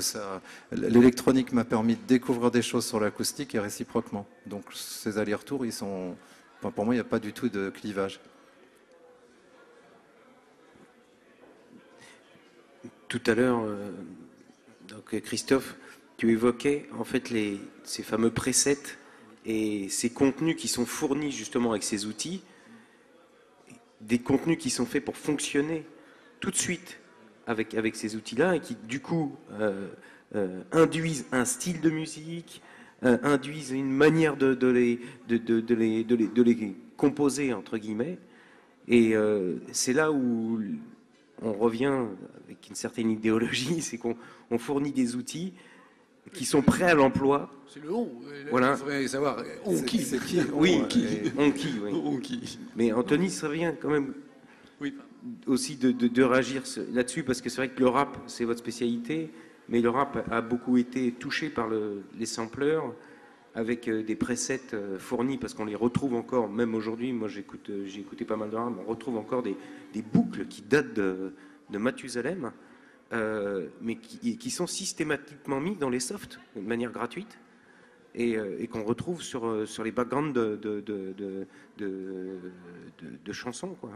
l'électronique m'a permis de découvrir des choses sur l'acoustique et réciproquement. Donc ces allers-retours, pour moi, il n'y a pas du tout de clivage. Tout à l'heure, Christophe, tu évoquais en fait ces fameux presets et ces contenus qui sont fournis justement avec ces outils, des contenus qui sont faits pour fonctionner tout de suite avec ces outils-là et qui du coup induisent un style de musique, induisent une manière de les composer entre guillemets. Et c'est là où on revient avec une certaine idéologie, c'est qu'on fournit des outils qui sont prêts à l'emploi. C'est le on. Voilà. Il faudrait savoir qui. C'est qui. Oui, on qui. Mais Anthony, ça vient quand même aussi de réagir là-dessus, parce que c'est vrai que le rap, c'est votre spécialité, mais le rap a beaucoup été touché par les sampleurs. avec des presets fournis, parce qu'on les retrouve encore, même aujourd'hui, moi j'ai écouté pas mal de rap, on retrouve encore des boucles qui datent de Mathusalem, mais qui sont systématiquement mis dans les softs de manière gratuite, et qu'on retrouve sur les backgrounds de chansons, quoi.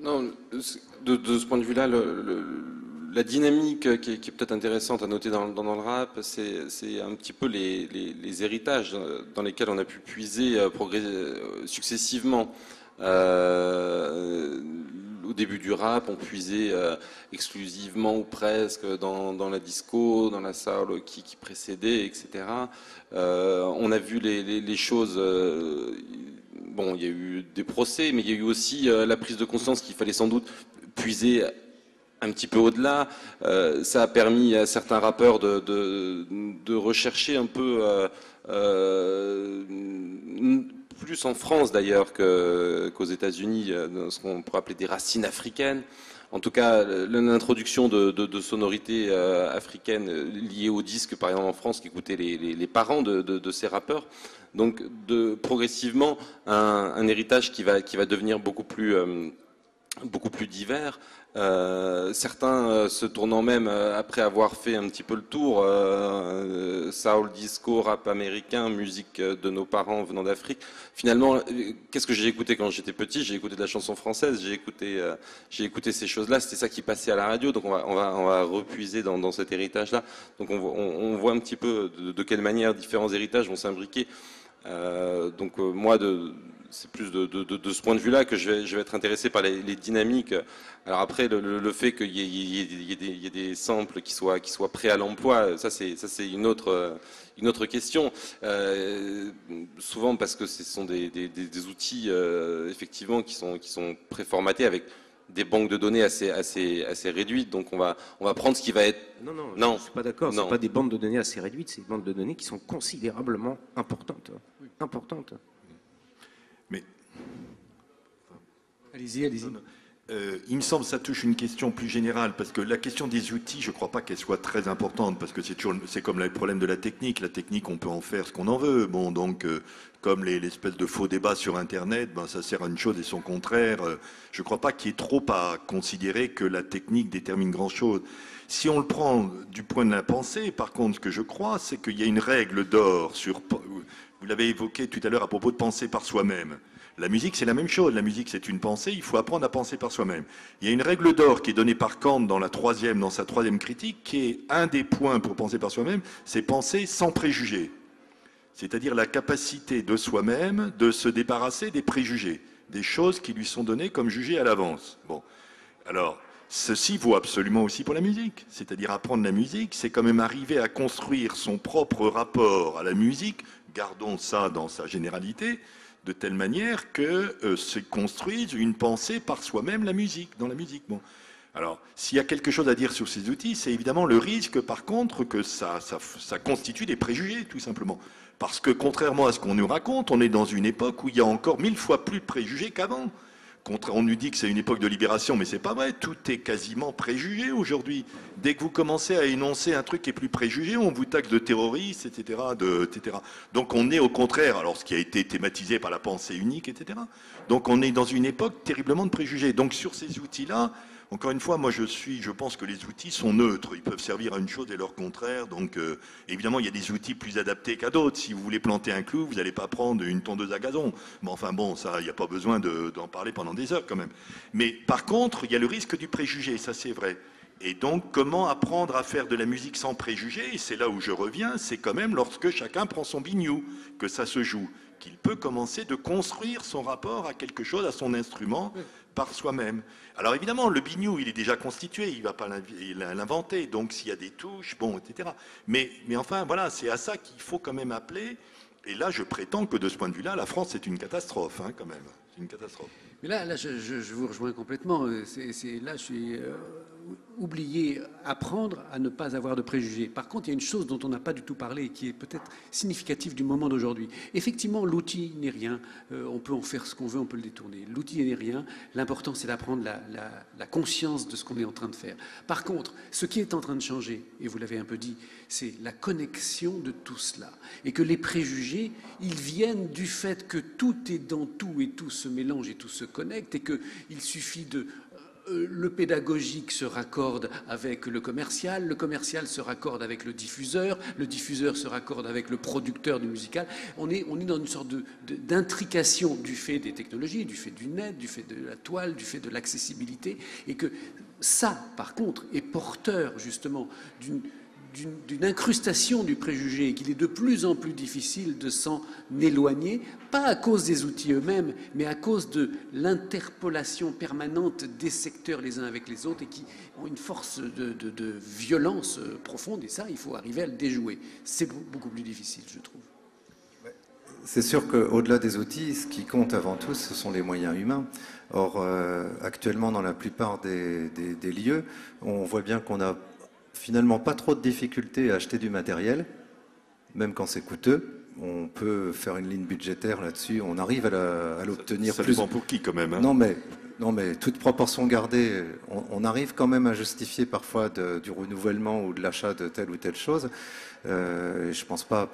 Non, de ce point de vue-là, la dynamique qui est peut-être intéressante à noter dans le rap, c'est un petit peu les héritages dans lesquels on a pu puiser successivement. Au début du rap, on puisait exclusivement ou presque dans la disco, dans la soul qui précédait, etc. On a vu les choses. Bon, il y a eu des procès, mais il y a eu aussi la prise de conscience qu'il fallait sans doute puiser un petit peu au-delà. Ça a permis à certains rappeurs de rechercher un peu, plus en France d'ailleurs qu'aux États-Unis, ce qu'on pourrait appeler des racines africaines. En tout cas, l'introduction de sonorités africaines liées au disque, par exemple en France, qui écoutaient les parents de ces rappeurs. Donc, progressivement, un héritage qui va devenir beaucoup plus divers. Certains se tournant même, après avoir fait un petit peu le tour, soul, disco, rap américain, musique de nos parents venant d'Afrique. Finalement, qu'est-ce que j'ai écouté quand j'étais petit? J'ai écouté de la chanson française, j'ai écouté ces choses-là, c'était ça qui passait à la radio, donc on va repuiser dans cet héritage-là. Donc on voit un petit peu de quelle manière différents héritages vont s'imbriquer. Moi, c'est plus de ce point de vue-là que je vais être intéressé par les dynamiques. Alors après, le fait qu'il y ait des samples qui soient prêts à l'emploi, ça c'est une autre question. Souvent parce que ce sont des outils effectivement qui sont préformatés avec des banques de données assez réduites. Donc on va prendre ce qui va être. Non, je suis pas d'accord. C'est pas des bandes de données assez réduites, c'est des bandes de données qui sont considérablement importantes. Importantes. Mais allez-y. Il me semble que ça touche une question plus générale, parce que la question des outils, je ne crois pas qu'elle soit très importante, parce que c'est comme le problème de la technique. La technique, on peut en faire ce qu'on en veut. Bon, donc, comme l'espèce de faux débat sur Internet, ben, ça sert à une chose et son contraire. Je ne crois pas qu'il y ait trop à considérer que la technique détermine grand-chose. Si on le prend du point de la pensée, par contre, ce que je crois, c'est qu'il y a une règle d'or sur... Vous l'avez évoqué tout à l'heure à propos de penser par soi-même. La musique, c'est la même chose. La musique, c'est une pensée. Il faut apprendre à penser par soi-même. Il y a une règle d'or qui est donnée par Kant dans sa troisième critique, qui est un des points pour penser par soi-même, c'est penser sans préjugés. C'est-à-dire la capacité de soi-même de se débarrasser des préjugés, des choses qui lui sont données comme jugées à l'avance. Bon. Alors, ceci vaut absolument aussi pour la musique. C'est-à-dire apprendre la musique, c'est quand même arriver à construire son propre rapport à la musique, gardons ça dans sa généralité, de telle manière que se construise une pensée par soi-même dans la musique. Bon. Alors, s'il y a quelque chose à dire sur ces outils, c'est évidemment le risque, par contre, que ça constitue des préjugés, tout simplement. Parce que, contrairement à ce qu'on nous raconte, on est dans une époque où il y a encore 1000 fois plus de préjugés qu'avant. On nous dit que c'est une époque de libération, mais c'est pas vrai. Tout est quasiment préjugé aujourd'hui. Dès que vous commencez à énoncer un truc qui est plus préjugé, on vous taxe de terroriste, etc., etc. Donc on est au contraire, alors ce qui a été thématisé par la pensée unique, etc. Donc on est dans une époque terriblement de préjugés. Donc sur ces outils-là, encore une fois, moi je pense que les outils sont neutres. Ils peuvent servir à une chose et leur contraire. Donc évidemment, il y a des outils plus adaptés qu'à d'autres. Si vous voulez planter un clou, vous n'allez pas prendre une tondeuse à gazon. Mais enfin bon, ça, il n'y a pas besoin d'en parler pendant des heures quand même. Mais par contre, il y a le risque du préjugé, ça c'est vrai. Et donc, comment apprendre à faire de la musique sans préjugés? Et c'est là où je reviens, c'est quand même lorsque chacun prend son biniou que ça se joue, qu'il peut commencer de construire son rapport à quelque chose, à son instrument, par soi-même. Alors évidemment, le biniou, il est déjà constitué, il ne va pas l'inventer, donc s'il y a des touches, bon, etc. Mais enfin, voilà, c'est à ça qu'il faut quand même appeler. Et là, je prétends que de ce point de vue-là, la France, c'est une catastrophe, hein, quand même. C'est une catastrophe. Mais là je vous rejoins complètement. Là, je suis oublier, apprendre à ne pas avoir de préjugés. Par contre, il y a une chose dont on n'a pas du tout parlé et qui est peut-être significative du moment d'aujourd'hui. Effectivement, l'outil n'est rien. On peut en faire ce qu'on veut, on peut le détourner. L'outil n'est rien. L'important, c'est d'apprendre la conscience de ce qu'on est en train de faire. Par contre, ce qui est en train de changer, et vous l'avez un peu dit, c'est la connexion de tout cela. Et que les préjugés, ils viennent du fait que tout est dans tout et tout se mélange et tout se connecte et qu'il suffit de... Le pédagogique se raccorde avec le commercial se raccorde avec le diffuseur se raccorde avec le producteur du musical. On est dans une sorte d'intrication du fait des technologies, du fait du net, du fait de la toile, du fait de l'accessibilité, et que ça, par contre, est porteur justement d'une incrustation du préjugé et qu'il est de plus en plus difficile de s'en éloigner, pas à cause des outils eux-mêmes, mais à cause de l'interpolation permanente des secteurs les uns avec les autres et qui ont une force de violence profonde. Et ça, il faut arriver à le déjouer. C'est beaucoup plus difficile, je trouve. C'est sûr qu'au-delà des outils, ce qui compte avant tout, ce sont les moyens humains. Or, actuellement, dans la plupart des lieux, on voit bien qu'on a finalement pas trop de difficultés à acheter du matériel, même quand c'est coûteux. On peut faire une ligne budgétaire là-dessus, on arrive à l'obtenir. Ça dépend pour qui quand même, hein. Non mais toute proportion gardée, on arrive quand même à justifier parfois du renouvellement ou de l'achat de telle ou telle chose. Je pense pas,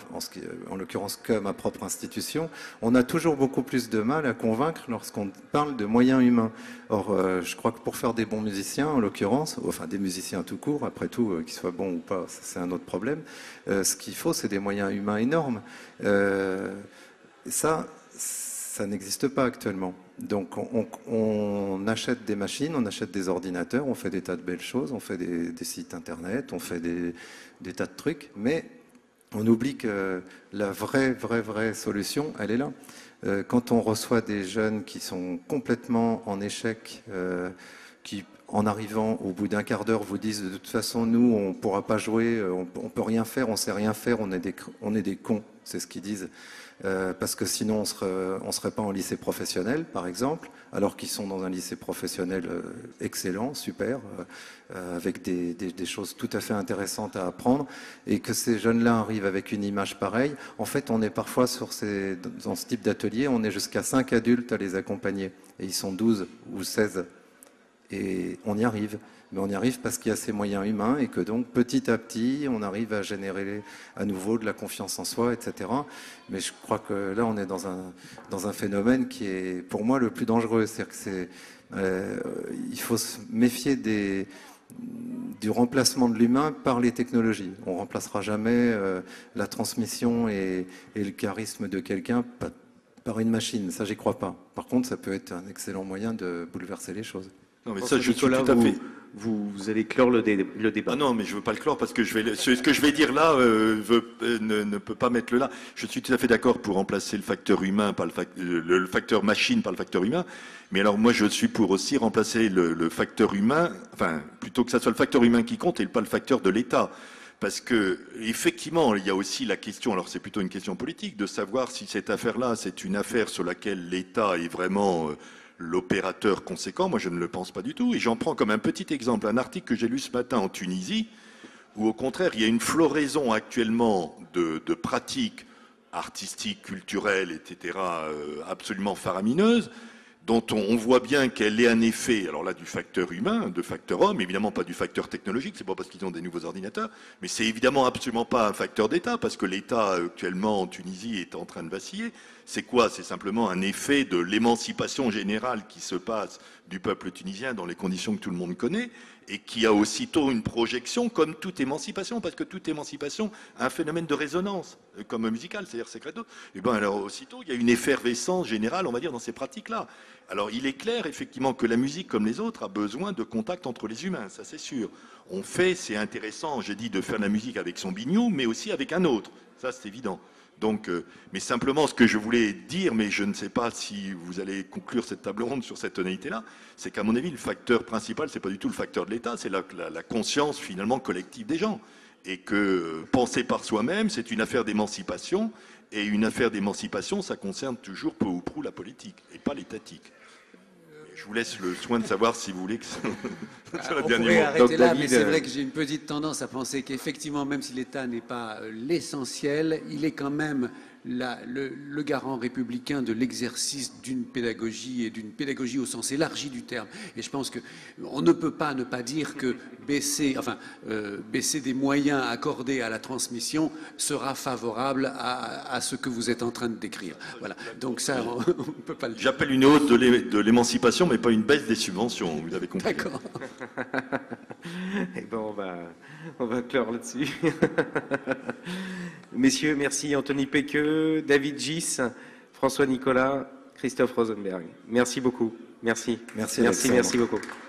en l'occurrence, qu'à ma propre institution. On a toujours beaucoup plus de mal à convaincre lorsqu'on parle de moyens humains. Or, je crois que pour faire des bons musiciens, en l'occurrence, enfin des musiciens tout court, après tout, qu'ils soient bons ou pas, c'est un autre problème. Ce qu'il faut, c'est des moyens humains énormes. Ça n'existe pas actuellement. Donc on achète des machines, on achète des ordinateurs, on fait des tas de belles choses, on fait des sites internet, on fait des tas de trucs, mais on oublie que la vraie solution, elle est là. Quand on reçoit des jeunes qui sont complètement en échec, qui en arrivant au bout d'un quart d'heure vous disent de toute façon nous on ne pourra pas jouer, on peut rien faire, on sait rien faire, on est des cons, c'est ce qu'ils disent. Parce que sinon on serait pas en lycée professionnel par exemple, alors qu'ils sont dans un lycée professionnel excellent, super, avec des choses tout à fait intéressantes à apprendre, et que ces jeunes-là arrivent avec une image pareille. En fait, on est parfois dans ce type d'atelier, on est jusqu'à 5 adultes à les accompagner, et ils sont 12 ou 16, et on y arrive. Mais on y arrive parce qu'il y a ces moyens humains et que donc petit à petit, on arrive à générer à nouveau de la confiance en soi, etc. Mais je crois que là, on est dans un phénomène qui est, pour moi, le plus dangereux. C'est-à-dire que il faut se méfier du remplacement de l'humain par les technologies. On ne remplacera jamais la transmission et le charisme de quelqu'un par une machine. Ça, j'y crois pas. Par contre, ça peut être un excellent moyen de bouleverser les choses. Non, mais ça, je suis tout à fait... Vous allez clore le débat. Ah non, mais je veux pas le clore parce que ce que je vais dire là ne peut pas mettre le là. Je suis tout à fait d'accord pour remplacer le facteur humain par le facteur machine par le facteur humain. Mais alors moi, je suis pour aussi remplacer le facteur humain, enfin plutôt que ça soit le facteur humain qui compte et pas le facteur de l'État. Parce que, effectivement, il y a aussi la question, alors c'est plutôt une question politique, de savoir si cette affaire-là, c'est une affaire sur laquelle l'État est vraiment l'opérateur conséquent. Moi, je ne le pense pas du tout. Et j'en prends comme un petit exemple, un article que j'ai lu ce matin en Tunisie, où au contraire, il y a une floraison actuellement de pratiques artistiques, culturelles, etc., absolument faramineuses, dont on voit bien qu'elle est un effet, alors là, du facteur humain, de facteur homme, évidemment pas du facteur technologique, c'est pas parce qu'ils ont des nouveaux ordinateurs, mais c'est évidemment absolument pas un facteur d'État, parce que l'État actuellement en Tunisie est en train de vaciller. C'est quoi? C'est simplement un effet de l'émancipation générale qui se passe du peuple tunisien dans les conditions que tout le monde connaît, et qui a aussitôt une projection comme toute émancipation, parce que toute émancipation a un phénomène de résonance, comme musical, c'est-à-dire secreto. Et bien alors aussitôt, il y a une effervescence générale, on va dire, dans ces pratiques-là. Alors il est clair, effectivement, que la musique, comme les autres, a besoin de contact entre les humains, ça c'est sûr. On fait, c'est intéressant, j'ai dit, de faire de la musique avec son biniou, mais aussi avec un autre, ça c'est évident. Donc, mais simplement, ce que je voulais dire, mais je ne sais pas si vous allez conclure cette table ronde sur cette tonalité-là, c'est qu'à mon avis, le facteur principal, c'est pas du tout le facteur de l'État, c'est la conscience finalement collective des gens. Et que penser par soi-même, c'est une affaire d'émancipation, et une affaire d'émancipation, ça concerne toujours peu ou prou la politique, et pas l'étatique. je vous laisse le soin de savoir si vous voulez que ça soit le On dernier pourrait mot. arrêter Donc, là, David, mais c'est vrai que j'ai une petite tendance à penser qu'effectivement, même si l'État n'est pas l'essentiel, il est quand même le garant républicain de l'exercice d'une pédagogie, et d'une pédagogie au sens élargi du terme. Et je pense qu'on ne peut pas ne pas dire que baisser des moyens accordés à la transmission sera favorable à ce que vous êtes en train de décrire. Voilà. Donc ça, on ne peut pas le dire. J'appelle une hausse de l'émancipation, mais pas une baisse des subventions, vous avez compris. D'accord. Eh ben, on va clore là-dessus. Messieurs, merci. Anthony Péqueux, David Gis, François Nicolas, Christophe Rosenberg. Merci beaucoup. Merci. Merci, Merci, Alexandre. merci beaucoup.